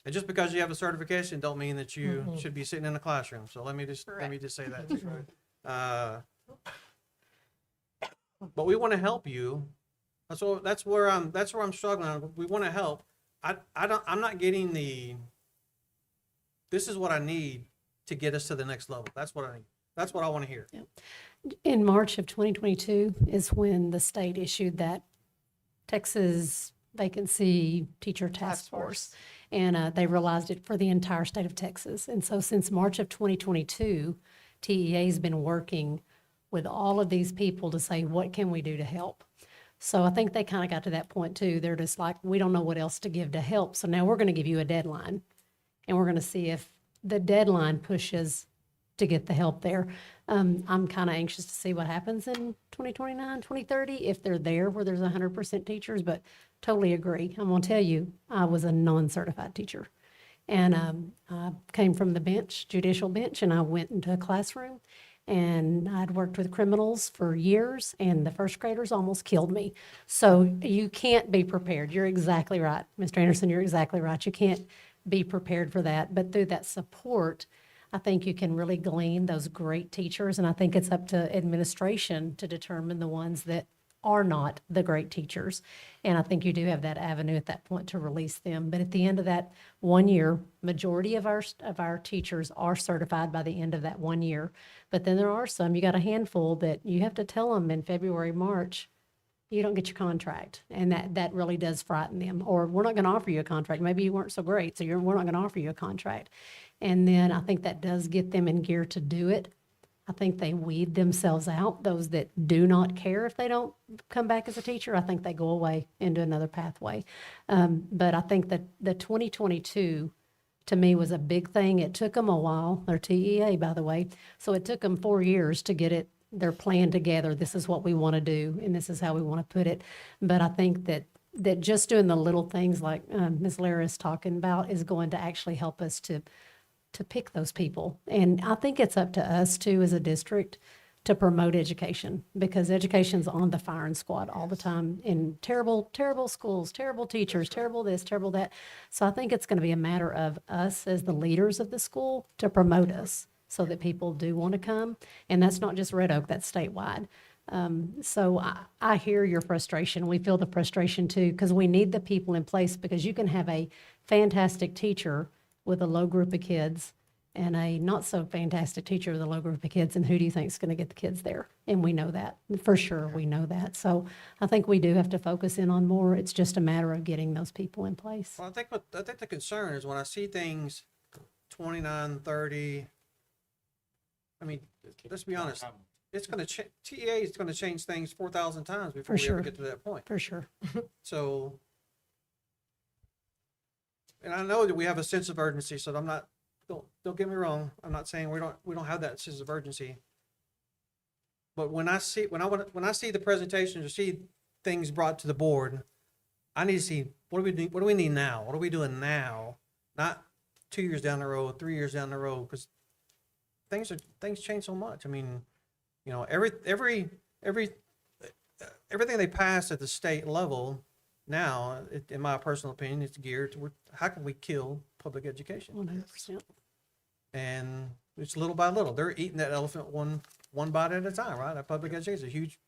and just because you have a certification don't mean that you should be sitting in a classroom. So let me just say that too. But we want to help you. That's where I'm struggling. We want to help. I'm not getting this is what I need to get us to the next level. That's what I need. That's what I want to hear. In March of 2022 is when the state issued that Texas Vacancy Teacher Task Force. And they realized it for the entire state of Texas. And so since March of 2022, TEA has been working with all of these people to say, what can we do to help? So I think they kind of got to that point too. They're just like, we don't know what else to give to help. So now we're going to give you a deadline. And we're going to see if the deadline pushes to get the help there. I'm kind of anxious to see what happens in 2029, 2030, if they're there where there's 100% teachers, but totally agree. I'm going to tell you, I was a non-certified teacher. And I came from the bench, judicial bench, and I went into a classroom. And I'd worked with criminals for years, and the first graders almost killed me. So you can't be prepared. You're exactly right. Mr. Anderson, you're exactly right. You can't be prepared for that. But through that support, I think you can really glean those great teachers. And I think it's up to administration to determine the ones that are not the great teachers. And I think you do have that avenue at that point to release them. But at the end of that 1 year, majority of our teachers are certified by the end of that 1 year. But then there are some, you got a handful that you have to tell them in February, March, you don't get your contract. And that really does frighten them. Or we're not going to offer you a contract. Maybe you weren't so great, so we're not going to offer you a contract. And then I think that does get them in gear to do it. I think they weed themselves out. Those that do not care if they don't come back as a teacher, I think they go away into another pathway. But I think that the 2022, to me, was a big thing. It took them a while, their TEA, by the way. So it took them 4 years to get their plan together. This is what we want to do, and this is how we want to put it. But I think that just doing the little things like Ms. Lara is talking about is going to actually help us to pick those people. And I think it's up to us too, as a district, to promote education, because education's on the firing squad all the time in terrible, terrible schools, terrible teachers, terrible this, terrible that. So I think it's going to be a matter of us as the leaders of the school to promote us so that people do want to come. And that's not just Red Oak, that's statewide. So I hear your frustration. We feel the frustration too, because we need the people in place, because you can have a fantastic teacher with a low group of kids and a not so fantastic teacher with a low group of kids, and who do you think is going to get the kids there? And we know that for sure. We know that. So I think we do have to focus in on more. It's just a matter of getting those people in place. Well, I think the concern is when I see things 29, 30, I mean, let's be honest, it's going to TEA is going to change things 4,000 times before we ever get to that point. For sure. So, and I know that we have a sense of urgency, so I'm not, don't get me wrong. I'm not saying we don't have that sense of urgency. But when I see the presentations or see things brought to the board, I need to see what do we need now? What are we doing now? Not 2 years down the road, 3 years down the road, because things change so much. I mean, you know, everything they pass at the state level now, in my personal opinion, it's geared toward how can we kill public education? 100%. And it's little by little. They're eating that elephant one bite at a time, right? That public education is a huge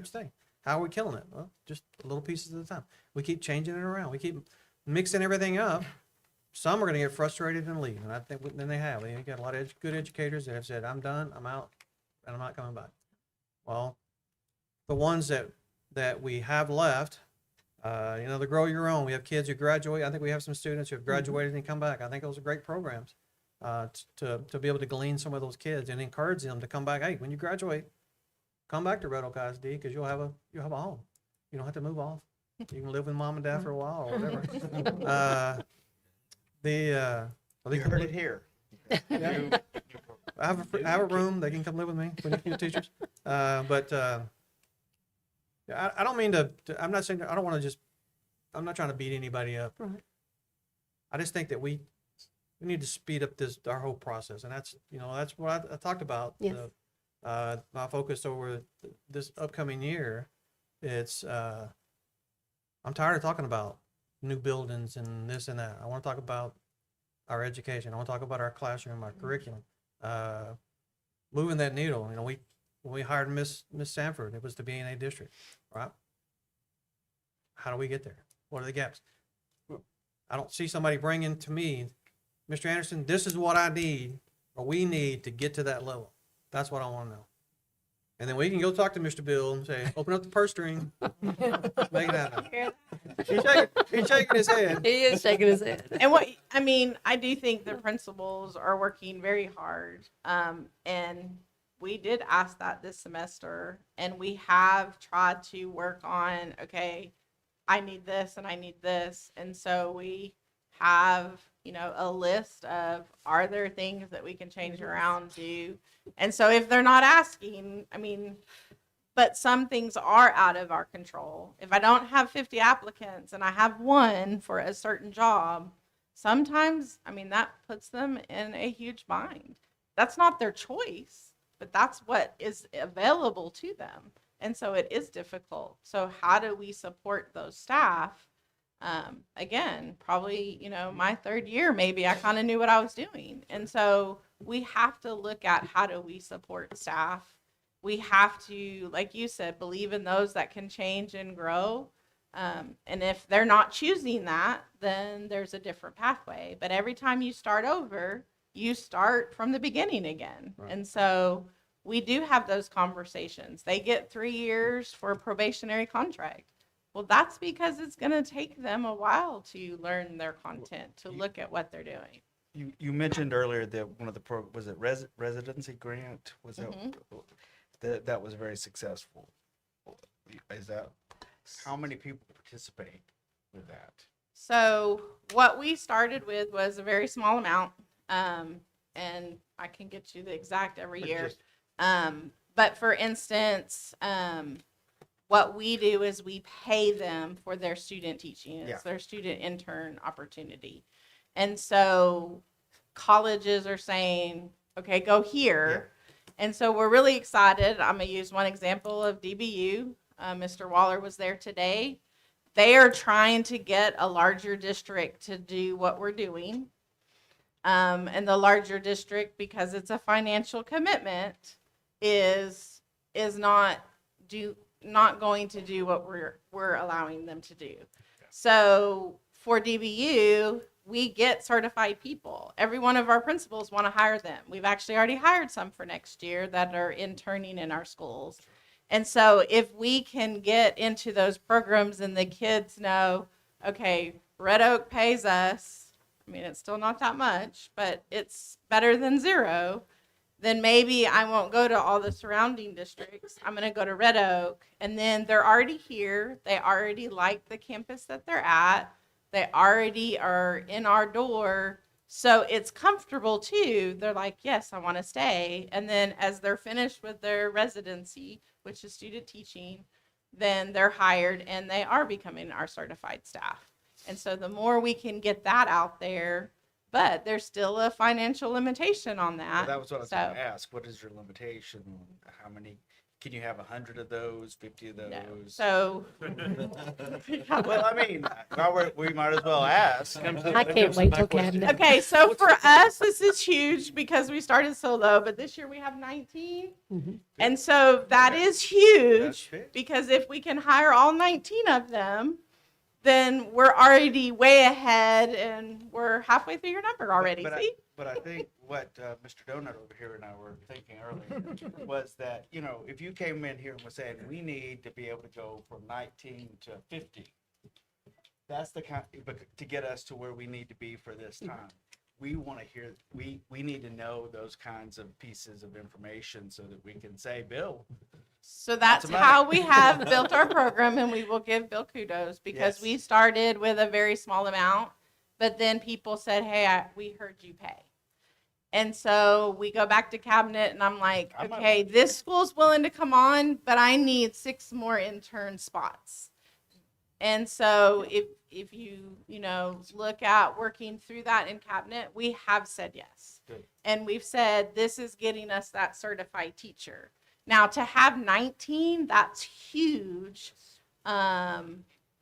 thing. How are we killing it? Well, just little pieces at a time. We keep changing it around. We keep mixing everything up. Some are going to get frustrated and leave, and I think then they have. You got a lot of good educators that have said, "I'm done. I'm out, and I'm not coming back." Well, the ones that we have left, you know, the Grow Your Own. We have kids who graduate. I think we have some students who have graduated and come back. I think those are great programs to be able to glean some of those kids and encourage them to come back. Hey, when you graduate, come back to Red Oak ISD, because you'll have a home. You don't have to move off. You can live with mom and dad for a while or whatever. You heard it here. Yeah. I have a room. They can come live with me when you teachers. Yeah, I don't mean to. I'm not saying. I don't want to just. I'm not trying to beat anybody up. Right. I just think that we need to speed up our whole process, and that's what I talked about. Yes. My focus over this upcoming year. It's I'm tired of talking about new buildings and this and that. I want to talk about our education. I want to talk about our classroom, our curriculum, moving that needle. You know, when we hired Miss Sanford, it was to be in a district, right? How do we get there? What are the gaps? I don't see somebody bringing to me, Mr. Anderson, this is what I need or we need to get to that level. That's what I want to know. And then we can go talk to Mr. Bill and say, open up the purse string. Make it happen. He's shaking his head. He is shaking his head. And I do think the principals are working very hard. And we did ask that this semester, and we have tried to work on, okay, I need this and I need this. And so we have, a list of, are there things that we can change around, do? And so if they're not asking, but some things are out of our control. If I don't have 50 applicants and I have one for a certain job, sometimes, that puts them in a huge bind. That's not their choice, but that's what is available to them. And so it is difficult. So how do we support those staff Again, probably, my third year, maybe I kind of knew what I was doing. And so we have to look at how do we support staff. We have to, like you said, believe in those that can change and grow. And if they're not choosing that, then there's a different pathway. But every time you start over, you start from the beginning again. Right. And so we do have those conversations. They get 3 years for a probationary contract. Well, that's because it's going to take them a while to learn their content, to look at what they're doing. You mentioned earlier that one of the was it residency grant? Was that was very successful? Is that how many people participate with that? So what we started with was a very small amount, and I can get you the exact every But year. just- But for instance, what we do is we pay them for their student teaching. It's Yeah. their student intern opportunity. And so colleges are saying, okay, go here. And so we're really excited. I'm going to use one example of DBU. Mr. Waller was there today. They are trying to get a larger district to do what we're doing. And the larger district, because it's a financial commitment, is not going to do what we're allowing them to do. So for DBU, we get certified people. Every one of our principals want to hire them. We've actually already hired some for next year that are interning in our schools. And so if we can get into those programs and the kids know, okay, Red Oak pays us, I mean, it's still not that much, but it's better than zero, then maybe I won't go to all the surrounding districts. I'm going to go to Red Oak. And then they're already here. They already like the campus that they're at. They already are in our door. So it's comfortable too. They're like, yes, I want to stay. And then as they're finished with their residency, which is student teaching, then they're hired and they are becoming our certified staff. And so the more we can get that out there, but there's still a financial limitation on that. Well, that was what I was So, going to ask. What is your limitation? How many? Can you have 100 of those? 50 of those? no. So Well, I mean, we might as well ask. I can't wait till cabinet. okay, so for us, this is huge because we started so low, but this year we have 19. Mhm. And so that is That's huge big. because if we can hire all 19 of them, then we're already way ahead and we're halfway through your number already. But See? But I think what Mr. Donut over here and I were thinking earlier was that, if you came in here and was saying, we need to be able to go from 19 to 50, that's the kind, to get us to where we need to be for this time. We want to hear, we need to know those kinds of pieces of information so that we can say, Bill, So that's Lots of how money. we have built our program, and we will give Bill kudos because Yes. we started with a very small amount, but then people said, hey, we heard you pay. And so we go back to cabinet, and I'm like, I'm okay, this school's willing to come on, but I need 6 more intern spots. And so if you look at working through that in cabinet, we have said yes. Good. And we've said this is getting us that certified teacher. Now, to have 19, that's huge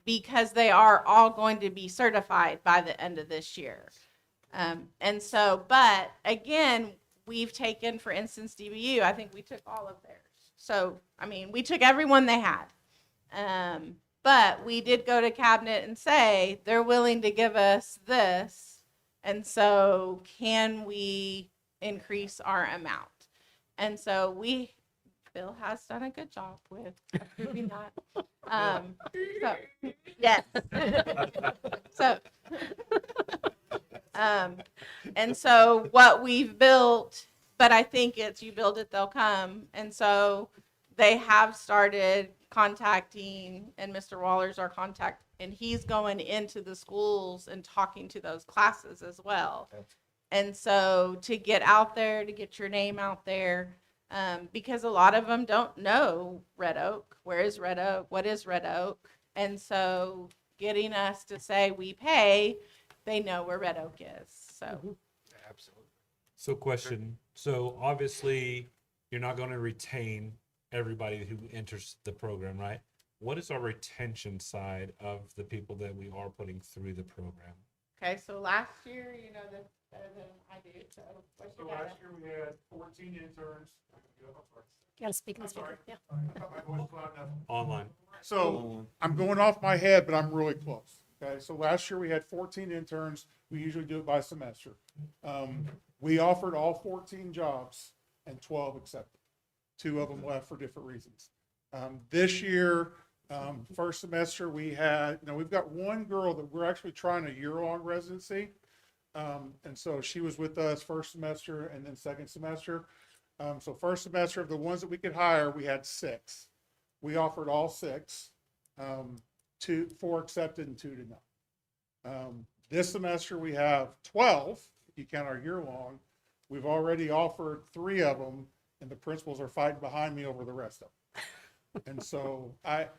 because they are all going to be certified by the end of this year. And so, but again, we've taken, for instance, DBU, I think we took all of theirs. So, I mean, we took everyone they had. But we did go to cabinet and say, they're willing to give us this. And so can we increase our amount? And so Bill has done a good job with approving that. So, yes. So, and so what we've built, but I think it's you build it, they'll come. And so they have started contacting, and Mr. Waller's our contact, and he's going into the schools and talking to those classes as well. And so to get out there, to get your name out there, because a lot of them don't know Red Oak. Where is Red Oak? What is Red Oak? And so getting us to say we pay, they know where Red Oak is. So Absolutely. So question, so obviously you're not going to retain everybody who enters the program, right? what is our retention side of the people that we are putting through the program? Okay, so last year, you know this better than I do, so what you got? year we had 14 interns. Got to speak in the speaker, yeah. Online. So I'm going off my head, but I'm really close. Okay, so last year we had 14 interns. We usually do it by semester. We offered all 14 jobs and 12 accepted. 2 of them left for different reasons. This year, first semester we had, we've got one girl that we're actually trying a year-long residency. And so she was with us first semester and then second semester. So first semester of the ones that we could hire, we had 6. We offered all 6. 4 accepted and 2 did not. This semester we have 12, if you count our year long. We've already offered 3 of them, and the principals are fighting behind me over the rest of them. And so I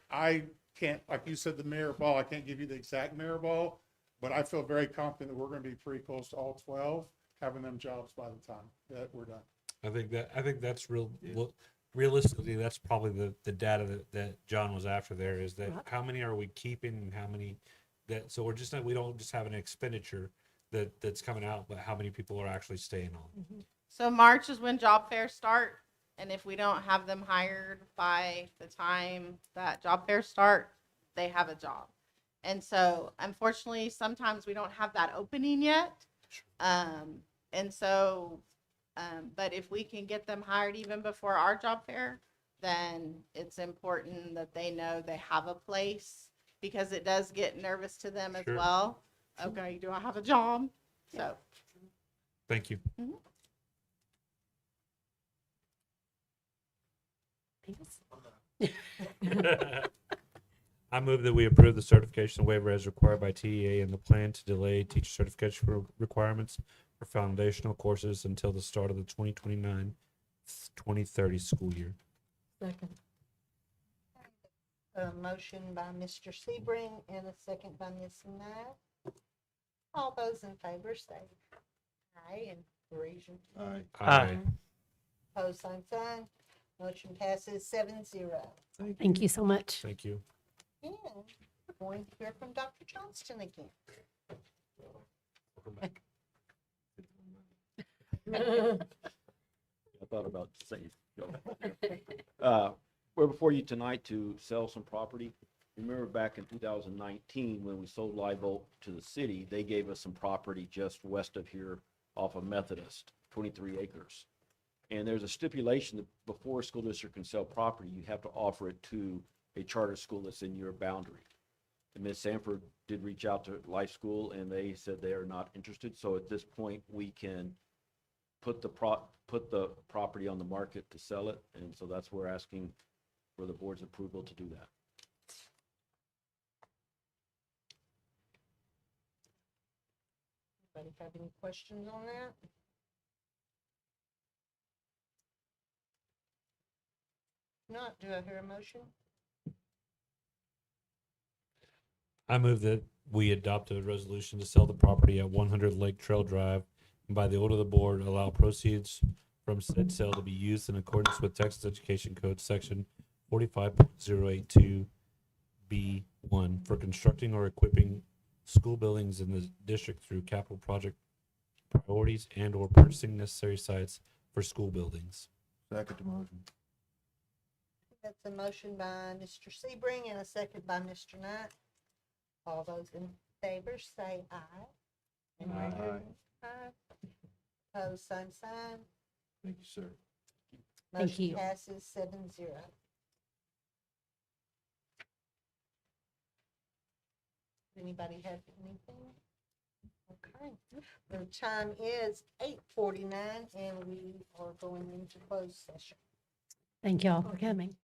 can't, like you said, the mayor ball, I can't give you the exact mayor ball, but I feel very confident that we're going to be pretty close to all 12 having them jobs by the time that we're done. I think that's realistically, that's probably the data that John was after there, is that how many are we keeping and how many so we're just not, we don't just have an expenditure that's coming out, but how many people are actually staying on. So March is when job fairs start, and if we don't have them hired by the time that job fairs start, they have a job. And so unfortunately, sometimes we don't have that opening yet. And so, but if we can get them hired even before our job fair, then it's important that they know they have a place, because it does get nervous to them as Sure. well. Okay, do I have a job? So. Thank you. I move that we approve the certification waiver as required by TEA and the plan to delay teacher certification requirements for foundational courses until the start of the 2029-2030 school year. Second. A motion by Mr. Sebring and a second by Ms. Knight. All those in favor say aye and raise your hand. Aye. Pose same sign. Motion passes 7-0. Thank you so much. Thank you. And we're going to hear from Dr. Johnston again. I thought about saying, we're before you tonight to sell some property. Remember back in 2019, when we sold Live Oak to the city, they gave us some property just west of here off of Methodist, 23 acres. And there's a stipulation that before a school district can sell property, you have to offer it to a charter school that's in your boundary. And Ms. Sanford did reach out to Life School, and they said they are not interested. So at this point, we can put the property on the market to sell it. And so that's where we're asking for the board's approval to do that. Anybody have any questions on that? If not, do I hear a motion? I move that we adopt a resolution to sell the property at 100 Lake Trail Drive, and by the order of the board, allow proceeds from said sale to be used in accordance with Texas Education Code Section 45.082B1 for constructing or equipping school buildings in the district through capital project priorities and or purchasing necessary sites for school buildings. Second the motion. That's a motion by Mr. Sebring and a second by Mr. Knight. All those in favor say aye. And raise your hand. Aye. Pose same sign. Thank you, sir. Thank Motion you. passes 7-0. Anybody have anything? Okay. The time is 8:49 and we are going into closed session. Thank y'all for coming.